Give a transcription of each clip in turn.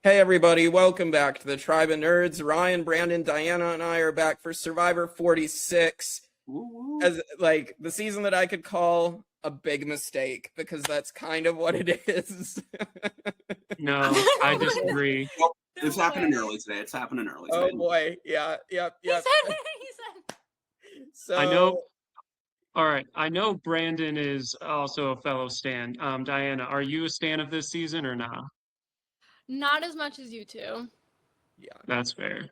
Hey everybody, welcome back to the Tribe of Nerds. Ryan, Brandon, Diana, and I are back for Survivor 46 Woo-woo. as like the season that I could call a big mistake because that's kind of what it is. No, I disagree. Well, it's happening early today. It's happening early today. Oh boy, yeah, yep. He said. So I know. All right, I know Brandon is also a fellow stan. Diana, are you a stan of this season or not? Not as much as you two. Yeah, That's fair.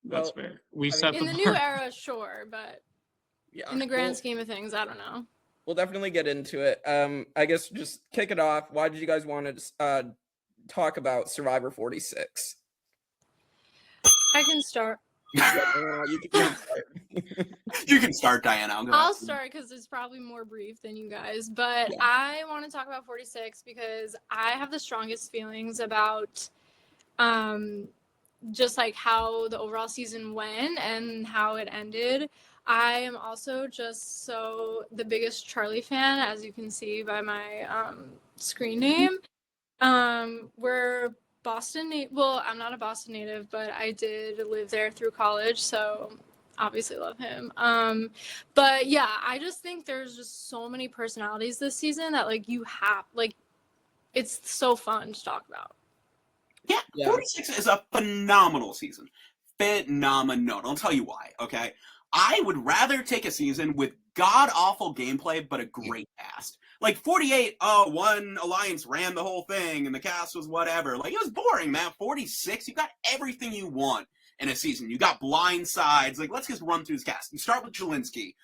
That's well, fair. We I set In the the bar. new era, sure, but yeah. in the grand scheme of things, I don't know. We'll definitely get into it. I guess just kick it off. Why did you guys want to talk about Survivor 46? I can start. You can start. You can start, Diana. I'll start because it's probably more brief than you guys, but Yeah. I want to talk about 46 because I have the strongest feelings about just like how the overall season went and how it ended. I am also just the biggest Charlie fan, as you can see by my screen name. We're Boston. Well, I'm not a Boston native, but I did live there through college, so obviously love him. But yeah, I just think there's just so many personalities this season that it's so fun to talk about. Yeah, 46 is a phenomenal season. Phenomenal. I'll tell you why, okay? I would rather take a season with god-awful gameplay, but a great cast. Like, 48, one alliance ran the whole thing, and the cast was whatever. Like, it was boring, man. 46, you got everything you want in a season. You got blind sides. Like, let's just run through this cast. You start with Jelinsky.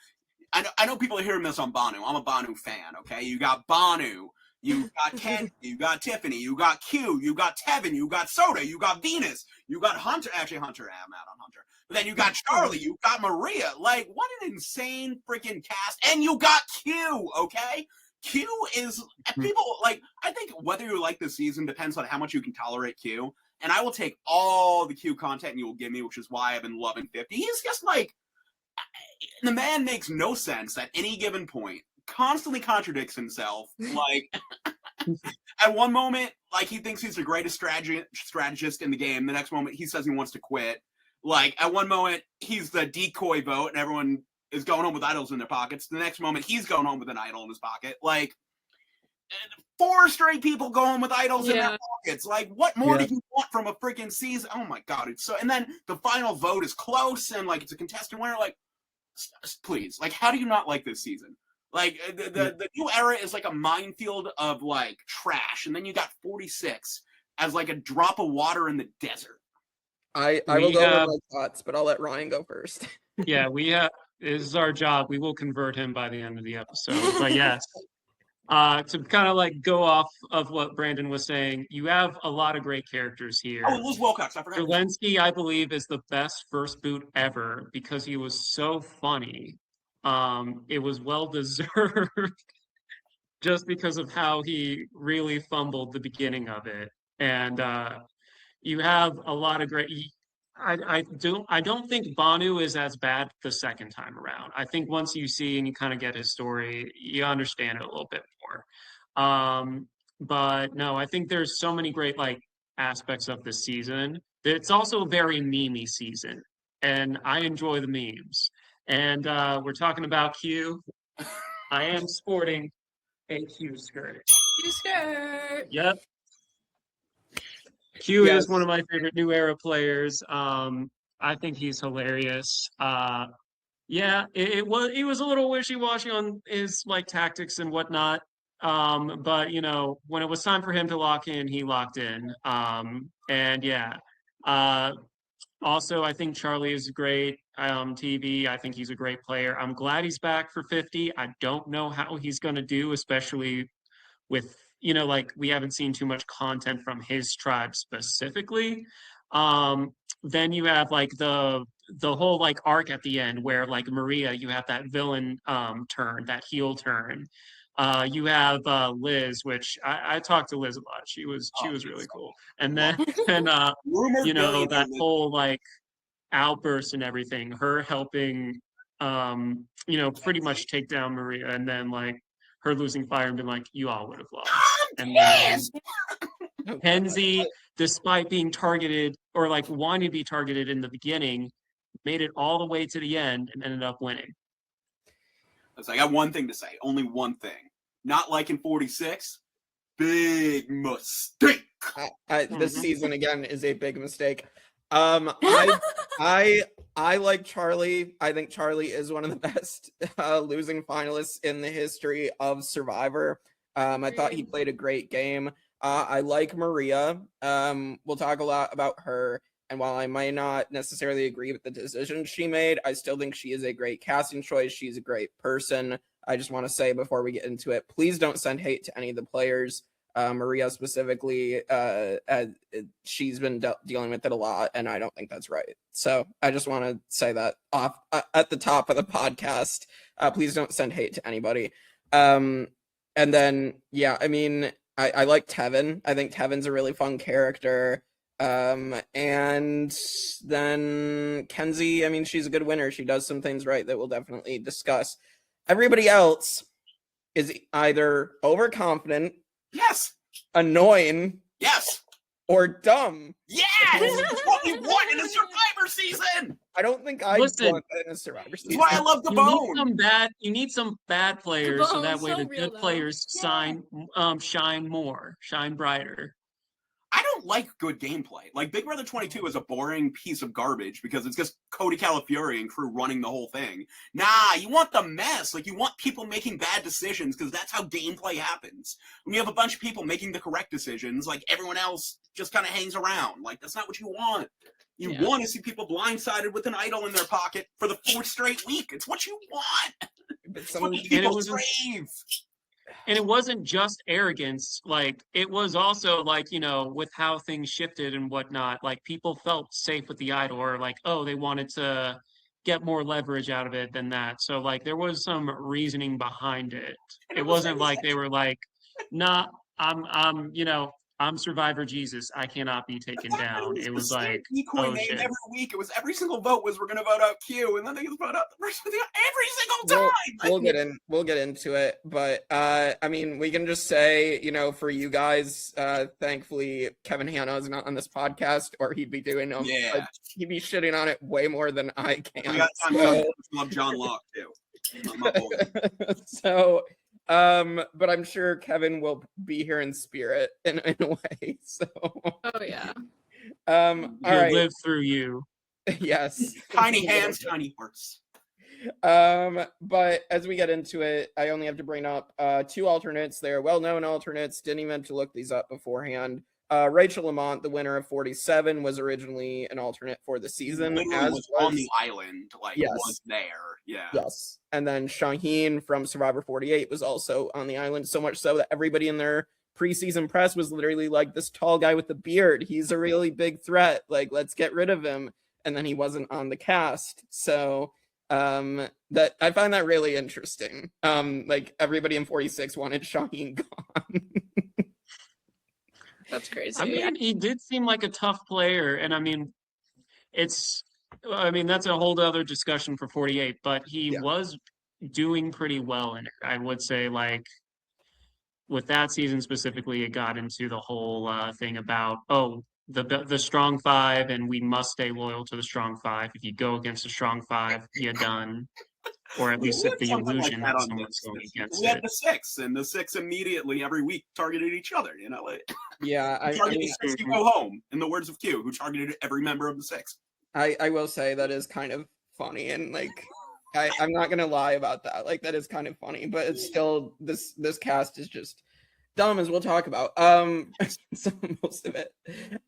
I know people are hearing this on Bhanu. I'm a Bhanu fan, okay? You got Bhanu. You got Kenzie, you got Tiffany, you got Q, you got Tevin, you got Soda, you got Venus, you got Hunter. Actually, Hunter, I'm out on Hunter. But then you got Charlie, you got Maria. Like, what an insane freaking cast. And you got Q, okay? Q is, people, like, I think whether you like this season depends on how much you can tolerate Q. And I will take all the Q content you will give me, which is why I've been loving 50. He's just like, the man makes no sense at any given point. Constantly contradicts himself. Like, at one moment, like, he thinks he's the greatest strategist in the game. The next moment, he says he wants to quit. Like, at one moment, he's the decoy vote, and everyone is going home with idols in their pockets. The next moment, he's going home with an idol in his pocket. Like, 4 straight people go home with idols in their pockets. Like, what more do you want from a freaking season? Oh my god, it's so. And then the final vote is close, and like, it's a contestant winner. Like, please, like, how do you not like this season? Like, the new era is like a minefield of, like, trash. And then you got 46 as, like, a drop of water in the desert. I will go with my thoughts, but I'll let Ryan go first. Yeah, this is our job. We will convert him by the end of the episode. But yes, to kind of like go off of what Brandon was saying, you have a lot of great characters here. Oh, Liz Wilcox, I forgot. Jelinsky, I believe, is the best first boot ever because he was so funny. It was well deserved just because of how he really fumbled the beginning of it. And you have a lot of great. I don't think Bhanu is as bad the second time around. I think once you see and you kind of get his story, you understand it a little bit more. But no, I think there's so many great like aspects of this season. It's also a very memey season, and I enjoy the memes. And we're talking about Q. I am sporting a Q skirt. Q skirt. Yep. Q is one of my favorite new era players. I think he's hilarious. Yeah, he was a little wishy-washy on his like tactics and whatnot. But you know, when it was time for him to lock in, he locked in. And yeah. Also, I think Charlie is great. TV, I think he's a great player. I'm glad he's back for 50. I don't know how he's going to do, especially with, you know, like we haven't seen too much content from his tribe specifically. Then you have like the whole like arc at the end where like Maria, you have that villain turn, that heel turn. You have Liz, which I talked to Liz a lot. She was really cool. And then you know, that whole like outburst and everything, her helping you know, pretty much take down Maria, and then like her losing fire and being like, you all would have lost. And then Kenzie despite being targeted or like wanting to be targeted in the beginning, made it all the way to the end and ended up winning. I got one thing to say, only one thing. Not like in 46, big mistake. This season again is a big mistake. I like Charlie. I think Charlie is one of the best losing finalists in the history of Survivor. I thought he played a great game. I like Maria. We'll talk a lot about her. And while I might not necessarily agree with the decisions she made, I still think she is a great casting choice. She's a great person. I just want to say before we get into it, please don't send hate to any of the players. Maria specifically, she's been dealing with it a lot, and I don't think that's right. So I just want to say that off at the top of the podcast. Please don't send hate to anybody. And then, yeah, I mean, I like Tevin. I think Tevin's a really fun character. And then Kenzie, I mean, she's a good winner. She does some things right that we'll definitely discuss. Everybody else is either overconfident, yes, annoying, yes, or dumb. Yes, it's what we want in a Survivor season. I don't think I want that in a Survivor season. That's why I love the bone. You need some bad players so that way the good players shine more, shine brighter. I don't like good gameplay. Like, Big Brother 22 is a boring piece of garbage because it's just Cody Calafiore and crew running the whole thing. Nah, you want the mess. Like, you want people making bad decisions because that's how gameplay happens. When you have a bunch of people making the correct decisions, like, everyone else just kind of hangs around. Like, that's not what you want. You want to see people blindsided with an idol in their pocket for the 4th straight week. It's what you want. It's what people crave. And it wasn't just arrogance, like it was also like, you know, with how things shifted and whatnot, like people felt safe with the idol, or like, oh, they wanted to get more leverage out of it than that. So like there was some reasoning behind it. It wasn't like they were like, nah, I'm Survivor Jesus. I cannot be taken down. It was like, oh shit. Every week, it was every single vote was we're going to vote out Q, and then they just vote out the person every single time. We'll get into it, but I mean, we can just say, you know, for you guys, thankfully Kevin Hanna is not on this podcast, or he'd be doing them. Yeah, he'd be shitting on it way more than I can. We got time to love John Locke too. So. But I'm sure Kevin will be here in spirit in a way. So. Oh yeah. All right. Live through you. Yes. Tiny hands, tiny hearts. But as we get into it, I only have to bring up 2 alternates. They're well-known alternates. Didn't even have to look these up beforehand. Rachel Lamont, the winner of 47, was originally an alternate for the season. As was on the island, like was there. Yeah. Yes. And then Shaheen from Survivor 48 was also on the island, so much so that everybody in their preseason press was literally like, this tall guy with the beard, he's a really big threat. Like, let's get rid of him. And then he wasn't on the cast. So that I find that really interesting. Like everybody in 46 wanted Shaheen gone. That's crazy. I mean, he did seem like a tough player, and I mean, that's a whole other discussion for 48, but he was doing pretty well in it. I would say, like, with that season specifically, it got into the whole thing about, the strong 5, and we must stay loyal to the strong 5. If you go against the strong 5, you're done. Or at least if the illusion that someone's going against it. We had the 6, and the 6 immediately every week targeted each other, you know? Like, I targeted the 6, you go home, in the words of Q, who targeted every member of the 6. I will say that is kind of funny, and like I'm not gonna lie about that. Like that is kind of funny, but it's still this cast is just dumb, as we'll talk about. So most of it.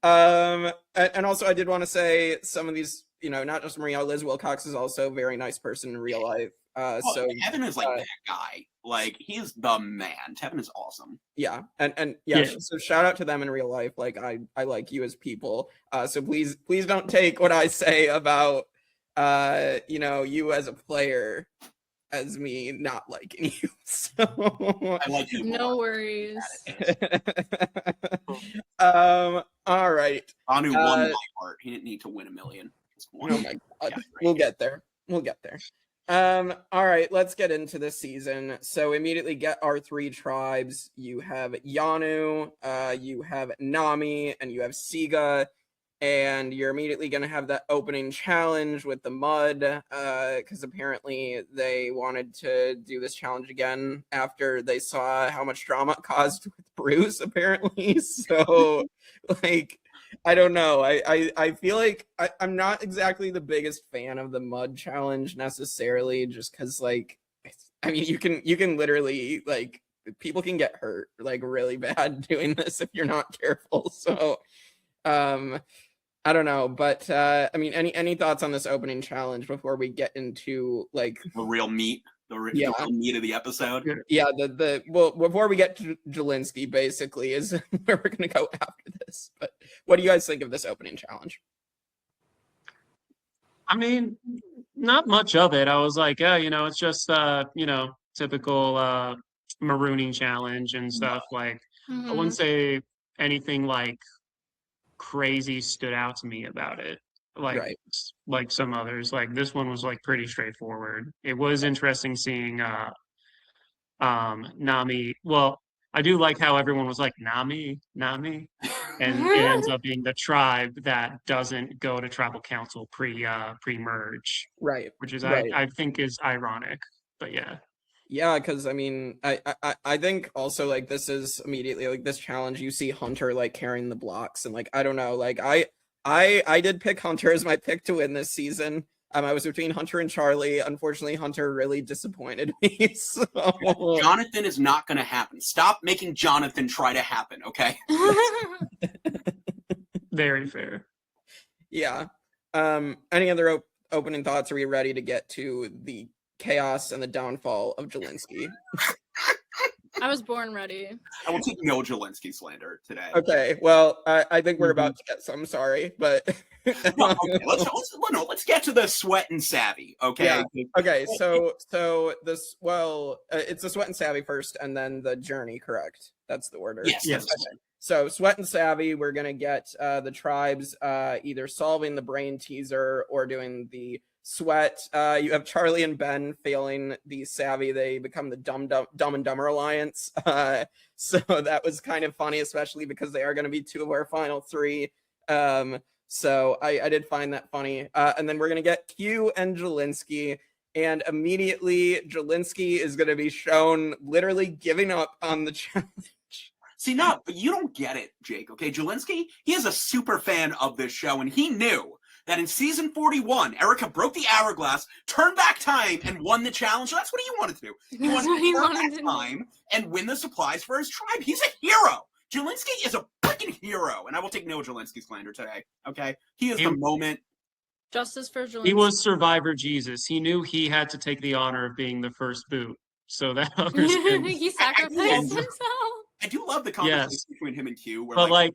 And also I did want to say some of these, you know, not just Maria, Liz Wilcox is also a very nice person in real life. So Tevin is like that guy. Like, he's the man. Tevin is awesome. Yeah, and yeah, so shout out to them in real life. Like I like you as people. So please don't take what I say about you know, you as a player as me not liking you. So I like you. No worries. All right. Bhanu won my heart. He didn't need to win $1 million. Oh my god. We'll get there. All right, let's get into this season. So immediately get our 3 tribes. You have Yanu, you have Nami, and you have Siga. And you're immediately going to have that opening challenge with the mud, because apparently they wanted to do this challenge again after they saw how much drama it caused with Bruce, apparently. So, like, I don't know. I feel like I'm not exactly the biggest fan of the mud challenge necessarily, just because, like, I mean, you can literally, like, people can get hurt, like, really bad doing this if you're not careful. So, I don't know, but I mean, any thoughts on this opening challenge before we get into like the real meat, the real meat of the episode? Yeah, well, before we get to Jelinsky, basically, is where we're gonna go after this. But what do you guys think of this opening challenge? I mean, not much of it. I was like, yeah, it's just typical marooning challenge and stuff. Like, I wouldn't say anything like crazy stood out to me about it. Like some others. Like this one was like pretty straightforward. It was interesting seeing Nami. Well, I do like how everyone was like Nami, and it ends up being the tribe that doesn't go to tribal council pre-merge, right? Which is right. I think is ironic, but yeah. Yeah, because I mean, I think also like this is immediately like this challenge. You see Hunter like carrying the blocks, and like I don't know, like I did pick Hunter as my pick to win this season. I was between Hunter and Charlie. Unfortunately, Hunter really disappointed me. So. Jonathan is not going to happen. Stop making Jonathan try to happen, okay? Very fair. Yeah. Any other opening thoughts? Are we ready to get to the chaos and the downfall of Jelinsky? I was born ready. I will take no Jelinsky slander today. Okay, well, I think we're about to get some. Sorry, but let's get to the sweat and savvy. Okay. Yeah. Okay. So this it's the sweat and savvy first, and then the journey. Correct. That's the order. Yes. Okay. So sweat and savvy, we're gonna get the tribes either solving the brain teaser or doing the sweat. You have Charlie and Ben failing the savvy. They become the Dumb and Dumber Alliance. So that was kind of funny, especially because they are going to be 2 of our final 3. So I did find that funny. And then we're going to get Q and Jelinsky. And immediately, Jelinsky is going to be shown literally giving up on the challenge. See, no, but you don't get it, Jake, okay? Jelinsky, he is a super fan of this show, and he knew that in season 41, Erica broke the hourglass, turned back time, and won the challenge. So that's what he wanted to do. He wanted to turn back time and win the supplies for his tribe. He's a hero. Jelinsky is a freaking hero, and I will take no Jelinsky slander today, okay? He is the moment. Justice for Jelinsky. He was Survivor Jesus. He knew he had to take the honor of being the first boot. So that he sacrificed himself. I do love the conversation between him and Q. Where, but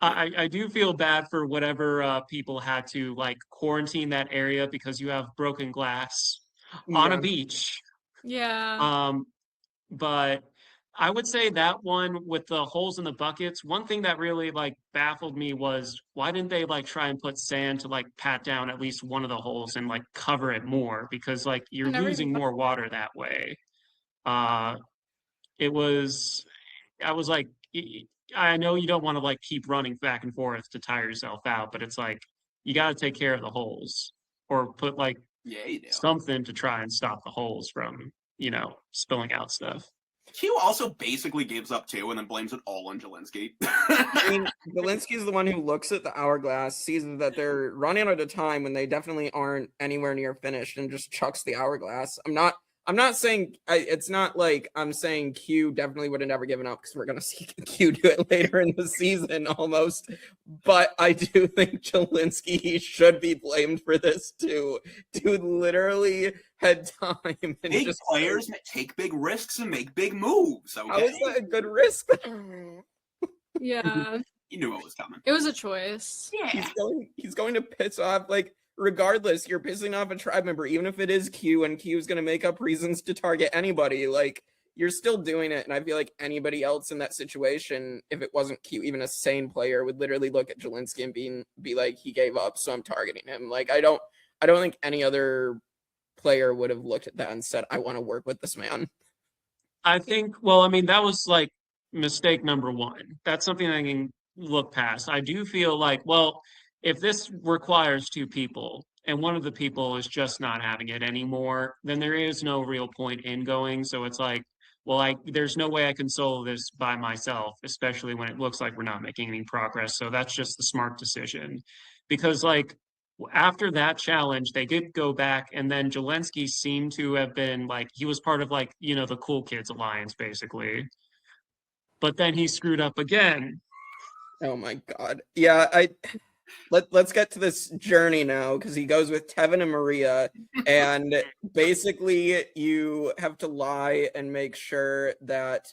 I do feel bad for whatever people had to like quarantine that area because you have broken glass on a beach. Yeah. But I would say that one with the holes in the buckets, one thing that really like baffled me was why didn't they like try and put sand to like pat down at least one of the holes and like cover it more, because like you're losing more water that way. I was like, I know you don't want to like keep running back and forth to tire yourself out, but it's like you got to take care of the holes or put like something to try and stop the holes from, spilling out stuff. Q also basically gives up too and then blames it all on Jelinsky. I mean, Jelinsky's the one who looks at the hourglass, sees that they're running out of time when they definitely aren't anywhere near finished, and just chucks the hourglass. I'm not saying it's not like I'm saying Q definitely would have never given up, because we're going to see Q do it later in the season almost. But I do think Jelinsky should be blamed for this too. Dude literally had time. And big players take big risks and make big moves. Okay? How is that a good risk? Yeah. You knew what was coming. It was a choice. Yeah. He's going to piss off, like, regardless, you're pissing off a tribe member, even if it is Q, and Q is going to make up reasons to target anybody. Like, you're still doing it. And I feel like anybody else in that situation, if it wasn't Q, even a sane player, would literally look at Jelinsky and be like, he gave up, so I'm targeting him. Like, I don't think any other player would have looked at that and said, I want to work with this man. I think, well, I mean, that was like mistake number one. That's something I can look past. I do feel like, well, if this requires two people and one of the people is just not having it anymore, then there is no real point in going. So it's like, well, there's no way I can solo this by myself, especially when it looks like we're not making any progress. So that's just the smart decision. Because like after that challenge, they did go back, and then Jelinsky seemed to have been like, he was part of like, the Cool Kids Alliance, basically. But then he screwed up again. Oh my god. Yeah, let's get to this journey now, because he goes with Tevin and Maria, and basically you have to lie and make sure that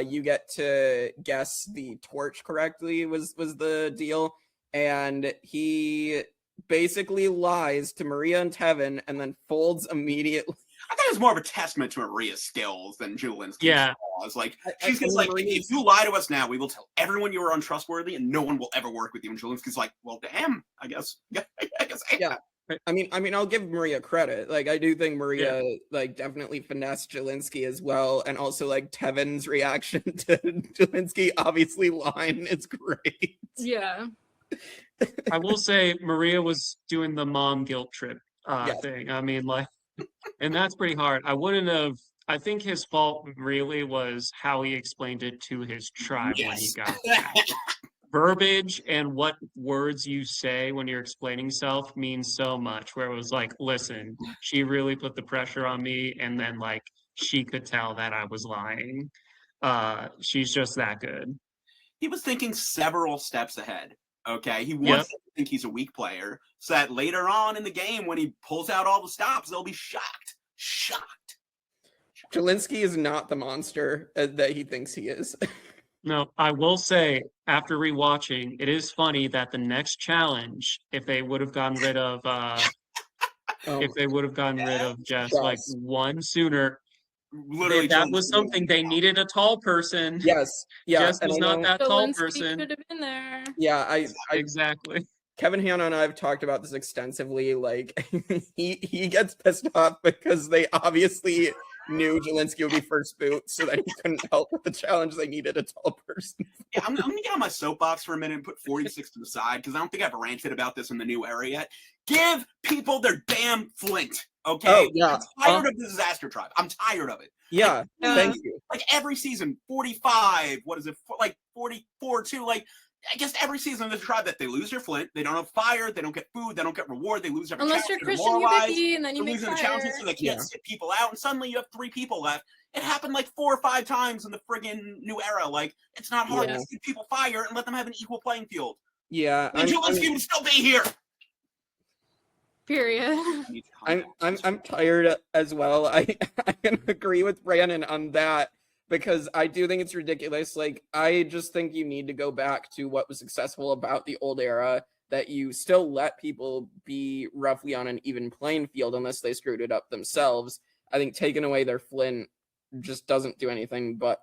you get to guess the torch correctly was the deal. And he basically lies to Maria and Tevin and then folds immediately. I thought it was more of a testament to Maria's skills than Jelinsky's flaws. Like, she's I like, Maria's... if you lie to us now, we will tell everyone you are untrustworthy and no one will ever work with you. And Jelinsky's like, well, damn, I guess. Yeah. I mean, I'll give Maria credit. Like, I do think Maria, like, definitely finessed Jelinsky as well. And also, like, Tevin's reaction to Jelinsky, obviously, line is great. Yeah. I will say Maria was doing the mom guilt trip thing. I mean, like, and that's pretty hard. I think his fault really was how he explained it to his tribe when he got back. Verbiage and what words you say when you're explaining yourself means so much, where it was like, listen, she really put the pressure on me, and then like she could tell that I was lying. She's just that good. He was thinking several steps ahead. Okay, he wants to think he's a weak player, so that later on in the game, when he pulls out all the stops, they'll be shocked. Jelinsky is not the monster that he thinks he is. No, I will say, after rewatching, it is funny that the next challenge, if they would have gotten rid of, Jess like one sooner, literally, that was something they needed a tall person. Yes, yeah, Jess was not that tall Jelinsky person. could have been there. Yeah, exactly. Kevin Hanna and I have talked about this extensively. Like, he gets pissed off because they obviously knew Jelinsky would be first boot, so that he couldn't help with the challenge. They needed a tall person. Yeah, I'm gonna get on my soapbox for a minute and put 46 to the side, because I don't think I've ranted about this in the new era yet. Give people their damn Flint, okay? Oh, yeah. I'm tired of the disaster tribe. I'm tired of it. Yeah, thank you. Like every season, 45, what is it, like 44 too, like against every season of the tribe that they lose their Flint, they don't have fire, they don't get food, they don't get reward, they lose every unless you're challenge, Christian Ubicki, and then you make losing fire. the challenges, so they can't sit people out, and suddenly you have 3 people left. It happened like 4 or 5 times in the friggin' new era. Like, it's not hard to give people fire and let them have an equal playing field. Yeah, and Jelinsky would still be here. Period. I'm tired as well. I can agree with Brandon on that, because I do think it's ridiculous. Like, I just think you need to go back to what was successful about the old era, that you still let people be roughly on an even playing field unless they screwed it up themselves. I think taking away their Flint just doesn't do anything but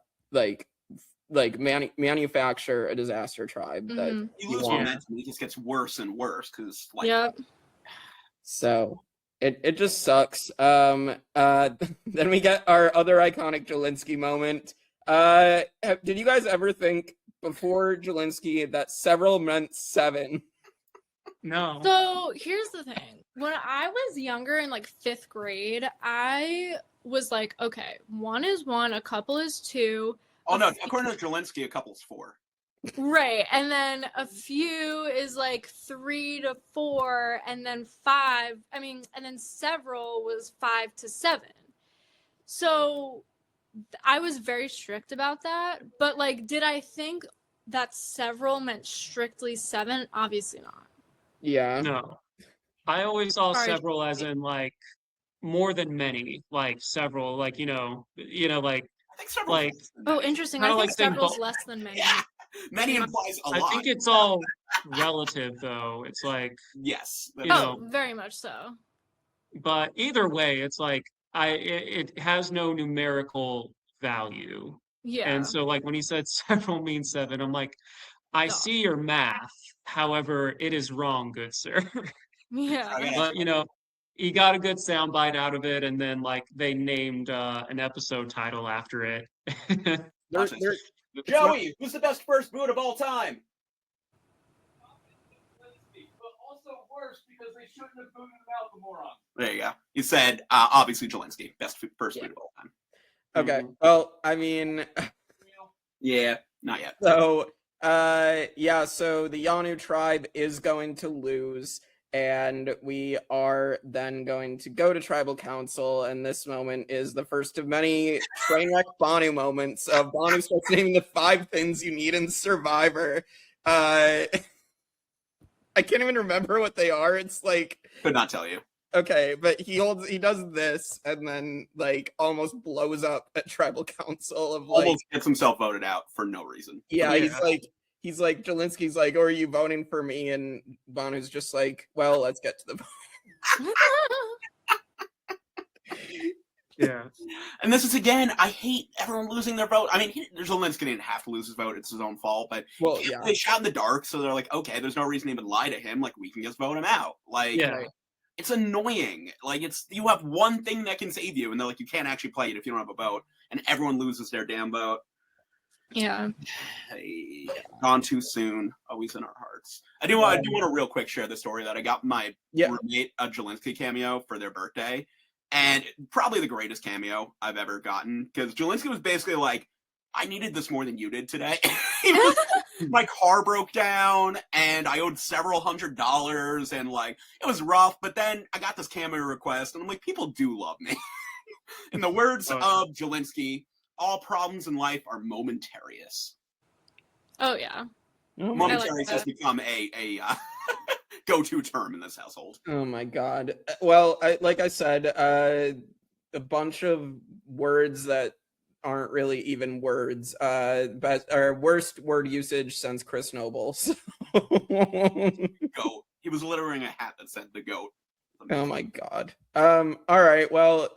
manufacture a disaster tribe. That you lose momentum, it just gets worse and worse, because so it just sucks. Then we get our other iconic Jelinsky moment. Did you guys ever think before Jelinsky that several meant 7? No. So here's the thing. When I was younger in like 5th grade, I was like, okay, 1 is 1, a couple is 2. Oh no, according to Jelinsky, a couple's 4. Right, and then a few is like 3 to 4, and then 5. And then several was 5 to 7. So I was very strict about that. But like, did I think that several meant strictly 7? Obviously not. Yeah. No. I always saw several as in like more than many, like several, like like I think several. Like, oh, interesting. I think several is less than many. Yeah. Many implies a lot. I think it's all relative, though. It's like yes, very much so. But either way, it's like it has no numerical value. Yeah. And so, like when he said several means 7, I'm like, I see your math. However, it is wrong, good sir. Yeah. But he got a good soundbite out of it, and then like they named an episode title after it. Joey, who's the best first boot of all time? But also worse because they shouldn't have booted him out, the moron. There you go. He said, obviously Jelinsky, best first boot of all time. Okay. Well, I mean, yeah, not yet. So, so the Yanu tribe is going to lose, and we are then going to go to tribal council, and this moment is the first of many trainwreck Bhanu moments of Bhanu starts naming the 5 things you need in Survivor. I can't even remember what they are. It's like... Could not tell you. Okay, but he does this and then like almost blows up at tribal council of like almost gets himself voted out for no reason. Yeah, he's like Jelinsky's like, "Oh, are you voting for me?" And Bhanu's just like, "Well, let's get to the vote." Yeah. And this is again, I hate everyone losing their vote. I mean, Jelinsky didn't have to lose his vote; it's his own fault. But they shot in the dark, so they're like, "Okay, there's no reason to even lie to him. Like, we can just vote him out." Like, it's annoying. Like, you have one thing that can save you, and they're like, you can't actually play it if you don't have a vote, and everyone loses their damn vote. Yeah. Hey, gone too soon. Always in our hearts. I do want to real quick share the story that I got my roommate a Jelinsky cameo for their birthday, and probably the greatest cameo I've ever gotten, because Jelinsky was basically like, I needed this more than you did today. My car broke down and I owed several $100s and like it was rough, but then I got this cameo request and I'm like, people do love me. In the words of Jelinsky, all problems in life are momentarious. Oh yeah. Momentarious has become a go-to term in this household. Oh my god. Well, like I said, a bunch of words that aren't really even words, but our worst word usage since Chris Noble. So. Goat. He was literally wearing a hat that said the goat. Oh my god. All right. Well,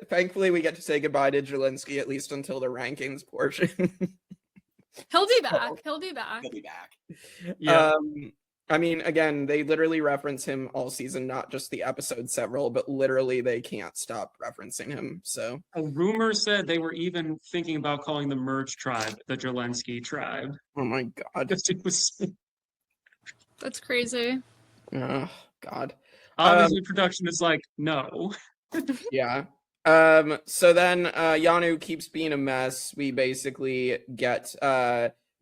thankfully we get to say goodbye to Jelinsky at least until the rankings portion. He'll be back. He'll be back. He'll be back. Yeah. I mean, again, they literally reference him all season, not just the episode several, but literally they can't stop referencing him. So a rumor said they were even thinking about calling the Merge tribe the Jelinsky tribe. Oh my god. That's crazy. Oh god. Obviously production is like, no. Yeah. So then Yanu keeps being a mess. We basically get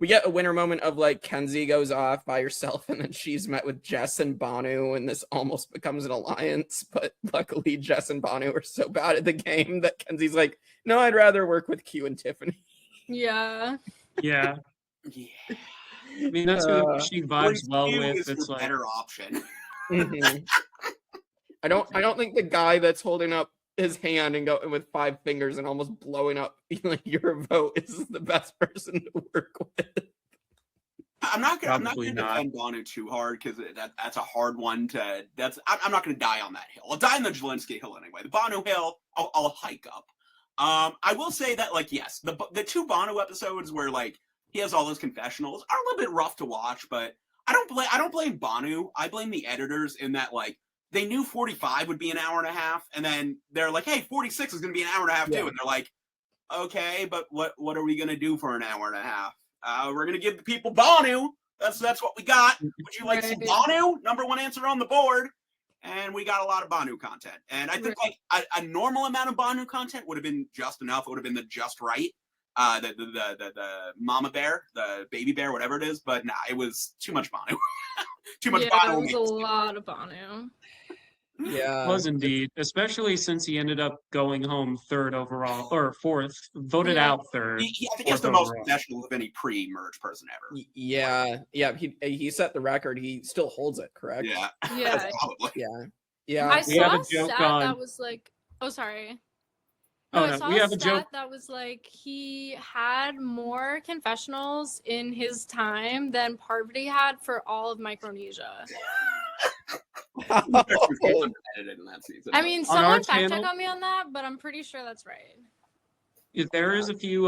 we get a winner moment of like Kenzie goes off by herself and then she's met with Jess and Bhanu and this almost becomes an alliance, but luckily Jess and Bhanu are so bad at the game that Kenzie's like, no, I'd rather work with Q and Tiffany. Yeah. Yeah. I mean, that's who she vibes well with. It's like better option. Mm-hmm. I don't think the guy that's holding up his hand and going with 5 fingers and almost blowing up like your vote is the best person to work with. I'm not gonna defend Bhanu too hard because that's a hard one to. I'm not gonna die on that hill. I'll die on the Jelinsky hill anyway. The Bhanu hill, I'll hike up. I will say that like yes, the 2 Bhanu episodes where like he has all those confessionals are a little bit rough to watch, but I don't blame Bhanu. I blame the editors in that like. They knew 45 would be an hour and a half, and then they're like, hey, 46 is going to be an hour and a half, too. And they're like, okay, but what are we going to do for an hour and a half? We're going to give the people Bhanu. That's what we got. Would you like some Bhanu? Number 1 answer on the board. And we got a lot of Bhanu content. And I think like a normal amount of Bhanu content would have been just enough. It would have been the just right. The mama bear, the baby bear, whatever it is. But nah, it was too much Bhanu. Too much Bhanu. It was a lot of Bhanu. Yeah, it was indeed, especially since he ended up going home 3rd overall or 4th, voted out 3rd. I think he's the most professional of any pre-merge person ever. Yeah. He set the record. He still holds it, correct? Yeah. Yeah. I saw a stat that was like, oh sorry. No, I saw a stat that was like he had more confessionals in his time than Parvati had for all of Micronesia. I mean, someone fact check on me on that, but I'm pretty sure that's right. There is a few.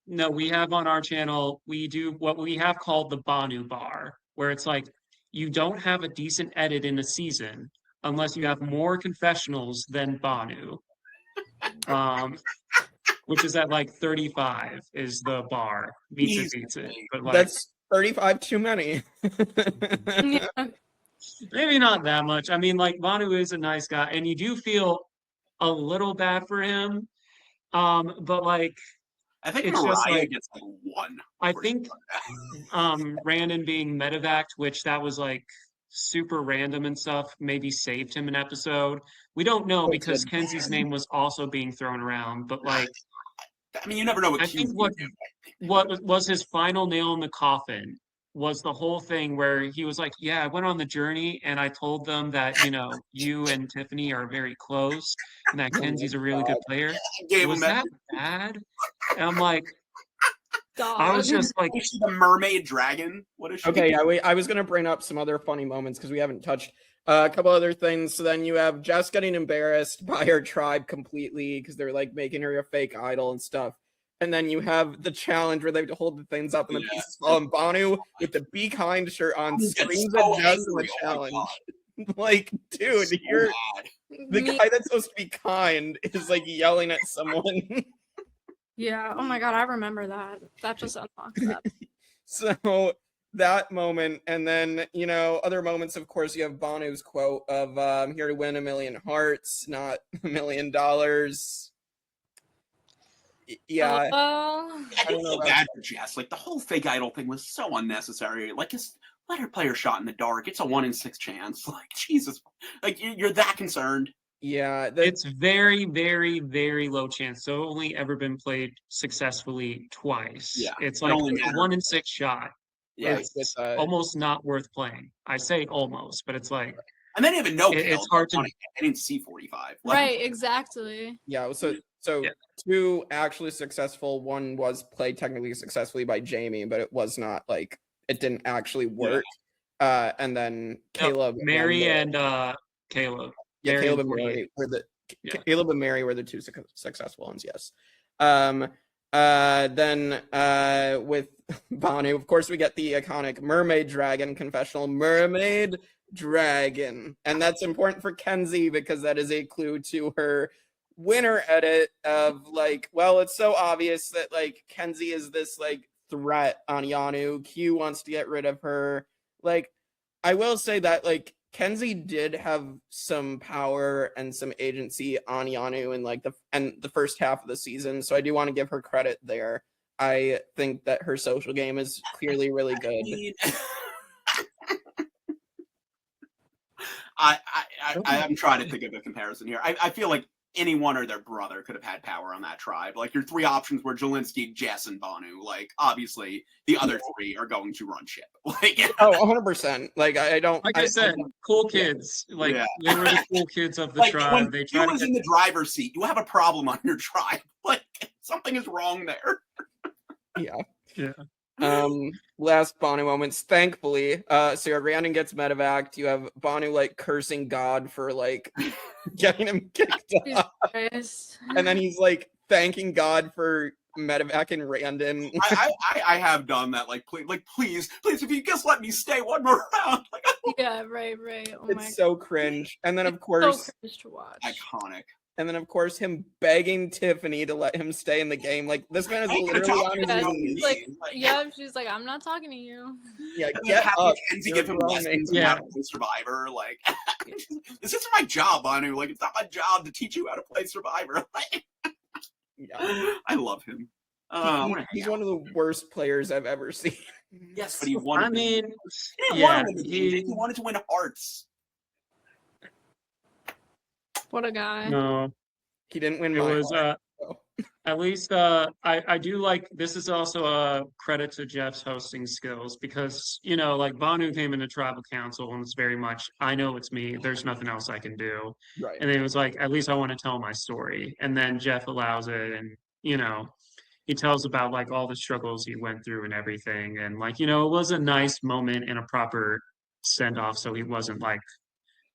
No, we have on our channel. We do what we have called the Bhanu bar, where it's like you don't have a decent edit in a season, unless you have more confessionals than Bhanu. Which is at like 35 is the bar. Beats it. But like That's 35 too many. Yeah. maybe not that much. I mean, like Bhanu is a nice guy, and you do feel a little bad for him. But like I think it's Mariah just like gets like 1. I think Randon being medevaced, which that was like super random and stuff, maybe saved him an episode. We don't know because Kenzie's name was also being thrown around, but like I mean, you never know what I think what was his final nail in the coffin was the whole thing where he was like, yeah, I went on the journey and I told them that, you know, you and Tiffany are very close and that Kenzie's a really good player. Was that bad? And I'm like, I was just like, is she the Mermaid Dragon? What is she? Okay, yeah, I was gonna bring up some other funny moments because we haven't touched a couple other things. So then you have Jess getting embarrassed by her tribe completely because they're like making her a fake idol and stuff. And then you have the challenge where they have to hold the things up and the pieces fall. And Bhanu with the Be Kind shirt on screams at Jess in the challenge. Like, dude, you're the guy that's supposed to be kind is like yelling at someone. Yeah. Oh my god, I remember that. That just unlocked that. So that moment, and then, you know, other moments, of course, you have Bhanu's quote of I'm here to win 1 million hearts, not $1 million. Yeah. Oh. I didn't feel bad for Jess. Like, the whole fake idol thing was so unnecessary. Like, just let her play her shot in the dark. It's a 1 in 6 chance. Like, Jesus. Like, you're that concerned. Yeah. it's very, very, very low chance. So only ever been played successfully twice. Yeah. It's like a 1 in 6 shot. Yeah. It's almost not worth playing. I say almost, but it's like and then even know it's hard to. I didn't see 45. Like, right, exactly. Yeah, so 2 actually successful. 1 was played technically successfully by Jamie, but it was not like it didn't actually work. And then Caleb, Mary and Caleb. Yeah, Caleb and Mary were the Caleb and Mary were the 2 successful ones. Yes. Then with Bhanu, of course, we get the iconic Mermaid Dragon confessional. Mermaid Dragon, and that's important for Kenzie because that is a clue to her winner edit of like, well, it's so obvious that like Kenzie is this like threat on Yanu. Q wants to get rid of her. Like, I will say that like Kenzie did have some power and some agency on Yanu in like the first half of the season, so I do want to give her credit there. I think that her social game is clearly really good. I'm trying to think of a comparison here. I feel like anyone or their brother could have had power on that tribe. Like, your 3 options were Jelinsky, Jess, and Bhanu. Like, obviously, the other 3 are going to run ship. Like, 100%. Like, I don't. Like I said, cool kids. Like, they were the cool kids of the tribe. When they tried in the driver's seat, you have a problem on your tribe. Like, something is wrong there. Yeah. Last Bhanu moments, thankfully. So Randon gets medevac. You have Bhanu like cursing God for like getting him kicked off. And then he's like thanking God for medevacing Randon. I have done that. Like, please, if you just let me stay one more round. Like, yeah, right. Oh it's so cringe. And then of course, so cringe to watch. Iconic. And then, of course, him begging Tiffany to let him stay in the game. Like, this man is literally on his knees. Like, she's like, I'm not talking to you. Yeah, get up. Kenzie give him lessons on how to play Survivor. Like, this isn't my job, Bhanu. Like, it's not my job to teach you how to play Survivor. I love him. He's one of the worst players I've ever seen. Yes, but he wanted. I mean, he wanted to win hearts. What a guy. No, he didn't win. It was at least I do like, this is also a credit to Jeff's hosting skills because, you know, like Bhanu came into tribal council and it's very much, I know it's me, there's nothing else I can do. Right. And it was like, at least I want to tell my story. And then Jeff allows it, and you know, he tells about like all the struggles he went through and everything. And like, you know, it was a nice moment and a proper send off, so he wasn't like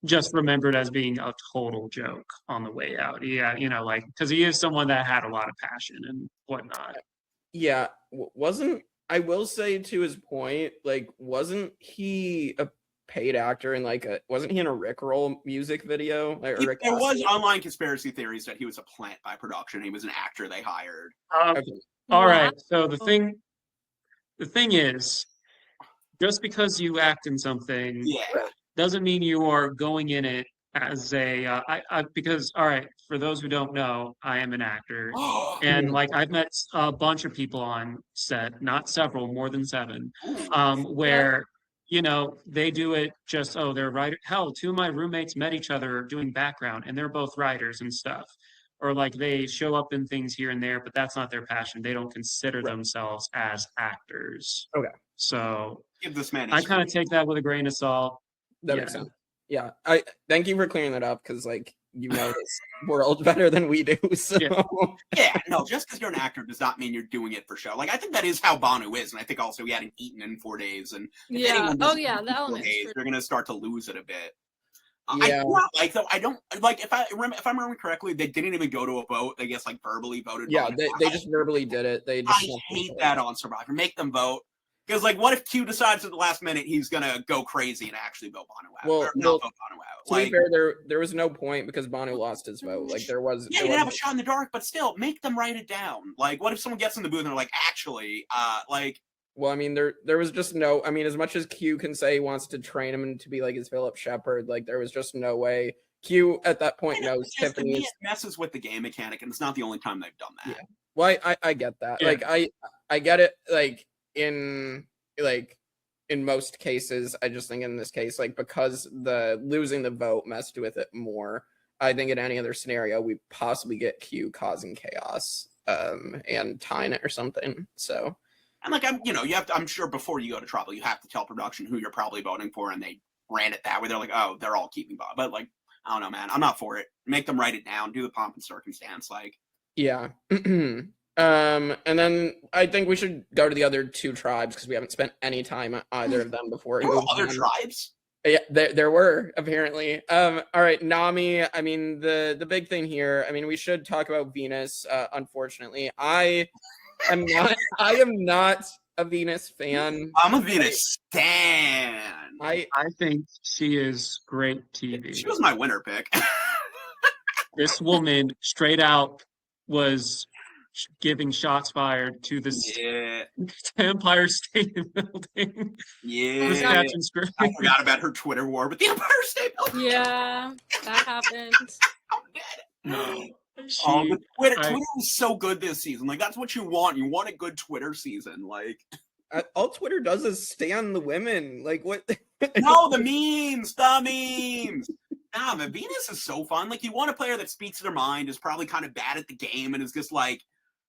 just remembered as being a total joke on the way out. Yeah, you know, like, because he is someone that had a lot of passion and whatnot. Yeah, wasn't, I will say to his point, like, wasn't he paid actor in like wasn't he in a Rickroll music video? Like, There was online conspiracy theories that he was a plant by production. He was an actor they hired. Okay. All right. So the thing is, just because you act in something doesn't mean you are going in it as a because all right, for those who don't know, I am an actor, and like I've met a bunch of people on set, not several, more than 7, where you know they do it just they're writers. Hell, 2 of my roommates met each other doing background, and they're both writers and stuff. Or like they show up in things here and there, but that's not their passion. They don't consider themselves as actors. Okay. So give this man. I kind of take that with a grain of salt. That makes sense. Yeah, I thank you for clearing that up because like you know this world better than we do. So no, just because you're an actor does not mean you're doing it for show. Like I think that is how Bhanu is, and I think also he hadn't eaten in 4 days, and that element. They're gonna start to lose it a bit. Yeah. I don't like if I remember correctly, they didn't even go to a vote. They just like verbally voted. Yeah, they just verbally did it. I hate that on Survivor. Make them vote. Because, like, what if Q decides at the last minute he's going to go crazy and actually vote Bhanu out? Well, vote Bhanu out. To be fair, there was no point because Bhanu lost his vote. Like, there was... Yeah, you didn't have a shot in the dark, but still, make them write it down. Like, what if someone gets in the booth and they're like, actually, like... Well, I mean, there was just no... I mean, as much as Q can say he wants to train him to be, like, his Philip Shepard, like, there was just no way... Q, at that point, knows Tiffany is... It messes with the game mechanic, and it's not the only time they've done that. Yeah. Well, I get that. Yeah. Like, I get it, like, in most cases. I just think in this case, like, because the losing the vote messed with it more, I think in any other scenario we possibly get Q causing chaos and tying it or something. So, and like I'm sure before you go to tribal you have to tell production who you're probably voting for, and they ran it that way. They're like, oh, they're all keeping Bob, but like I don't know, man, I'm not for it. Make them write it down, do the pomp and circumstance, like yeah. And then I think we should go to the other 2 tribes because we haven't spent any time on either of them before. There were other tribes? Yeah, there were apparently. All right, Nami. I mean, the big thing here. I mean, we should talk about Venus. Unfortunately, I am not a Venus fan. I'm a Venus stan. I think she is great TV. She was my winner pick. This woman straight out was giving shots fired to this Empire State Building. Yeah. I forgot about her Twitter war with the Empire State Building. Yeah, that happened. I'm dead. No. Twitter was so good this season. Like, that's what you want. You want a good Twitter season. Like, all Twitter does is stand the women. Like, what? No, the memes. Nah, man, Venus is so fun. Like, you want a player that speaks their mind, is probably kind of bad at the game, and is just like,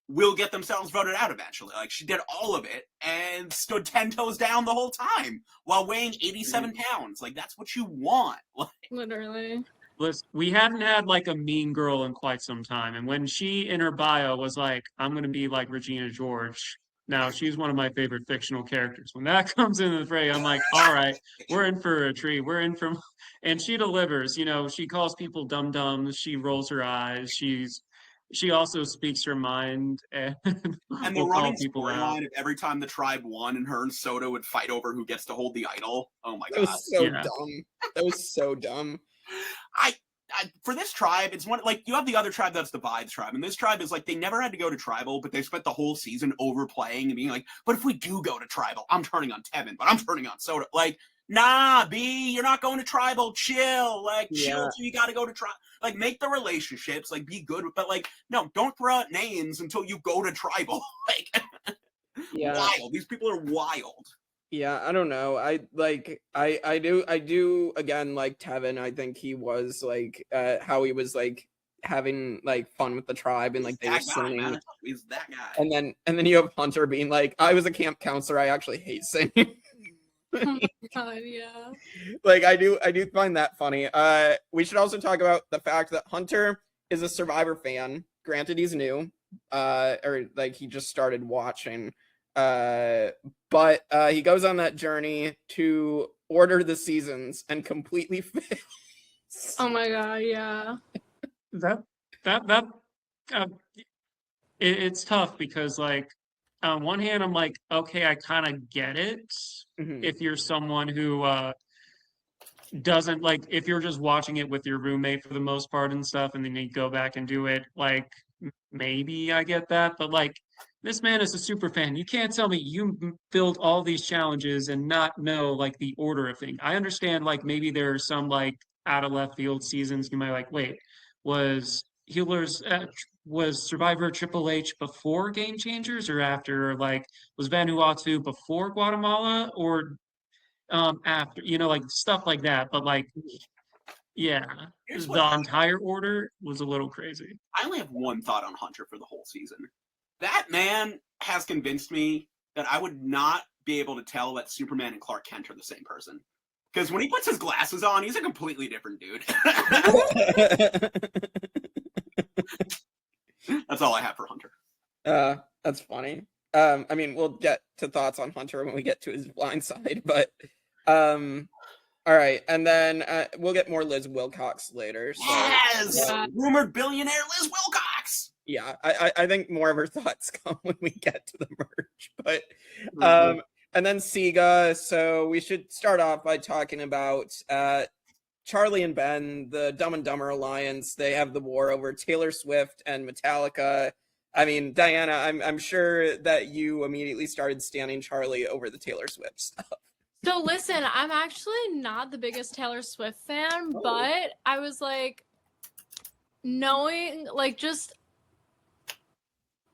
will get themselves voted out eventually. Like, she did all of it and stood 10 toes down the whole time while weighing 87 pounds. Like, that's what you want. Like, literally. Listen, we hadn't had like a mean girl in quite some time. And when she in her bio was like, I'm going to be like Regina George. Now, she's one of my favorite fictional characters. When that comes into the fray, I'm like, all right, we're in for a treat. We're in for, and she delivers. You know, she calls people dum-dums. She rolls her eyes. She also speaks her mind and the running storyline of every time the tribe won and her and Soda would fight over who gets to hold the idol. Oh my god. That was so dumb. That was so dumb. For this tribe, it's one like you have the other tribe that's the Vibes tribe, and this tribe is like they never had to go to tribal, but they spent the whole season overplaying and being like, but if we do go to tribal, I'm turning on Tevin, but I'm turning on Soda. Like, nah, B, you're not going to tribal. Chill. Like, chill till you gotta go to tribal. Like, make the relationships, like, be good, but like, no, don't throw out names until you go to tribal. Like, wild. These people are wild. Yeah, I don't know. I do again like Tevin. I think he was like how he was like having like fun with the tribe and like they were singing. He's that guy. And then you have Hunter being like, I was a camp counselor. I actually hate singing. Oh my god, yeah. Like I do find that funny. We should also talk about the fact that Hunter is a Survivor fan. Granted, he's new. Or like he just started watching. But he goes on that journey to order the seasons and completely fails. Oh my god, yeah. It's tough because like on one hand I'm like, okay, I kind of get it if you're someone who doesn't like if you're just watching it with your roommate for the most part and stuff, and then you go back and do it, like maybe I get that, but like this man is a super fan. You can't tell me you build all these challenges and not know like the order of things. I understand like maybe there are some like out of left field seasons you might like, wait, was Healers was Survivor Triple H before Game Changers or after? Or like was Vanuatu before Guatemala or after? You know, like stuff like that. But like, yeah, Here's the what entire order was a little crazy. I only have one thought on Hunter for the whole season. That man has convinced me that I would not be able to tell that Superman and Clark Kent are the same person. Because when he puts his glasses on, he's a completely different dude. That's all I have for Hunter. That's funny. I mean, we'll get to thoughts on Hunter when we get to his blind side, but all right, and then we'll get more Liz Wilcox later. So, Yes! Yeah. Rumored billionaire Liz Wilcox! yeah, I think more of her thoughts come when we get to the merge, but and then Sega. So we should start off by talking about Charlie and Ben, the Dumb and Dumber Alliance. They have the war over Taylor Swift and Metallica. I mean, Diana, I'm sure that you immediately started standing Charlie over the Taylor Swift stuff. So listen, I'm actually not the biggest Taylor Swift fan, but I was like, knowing, like, just,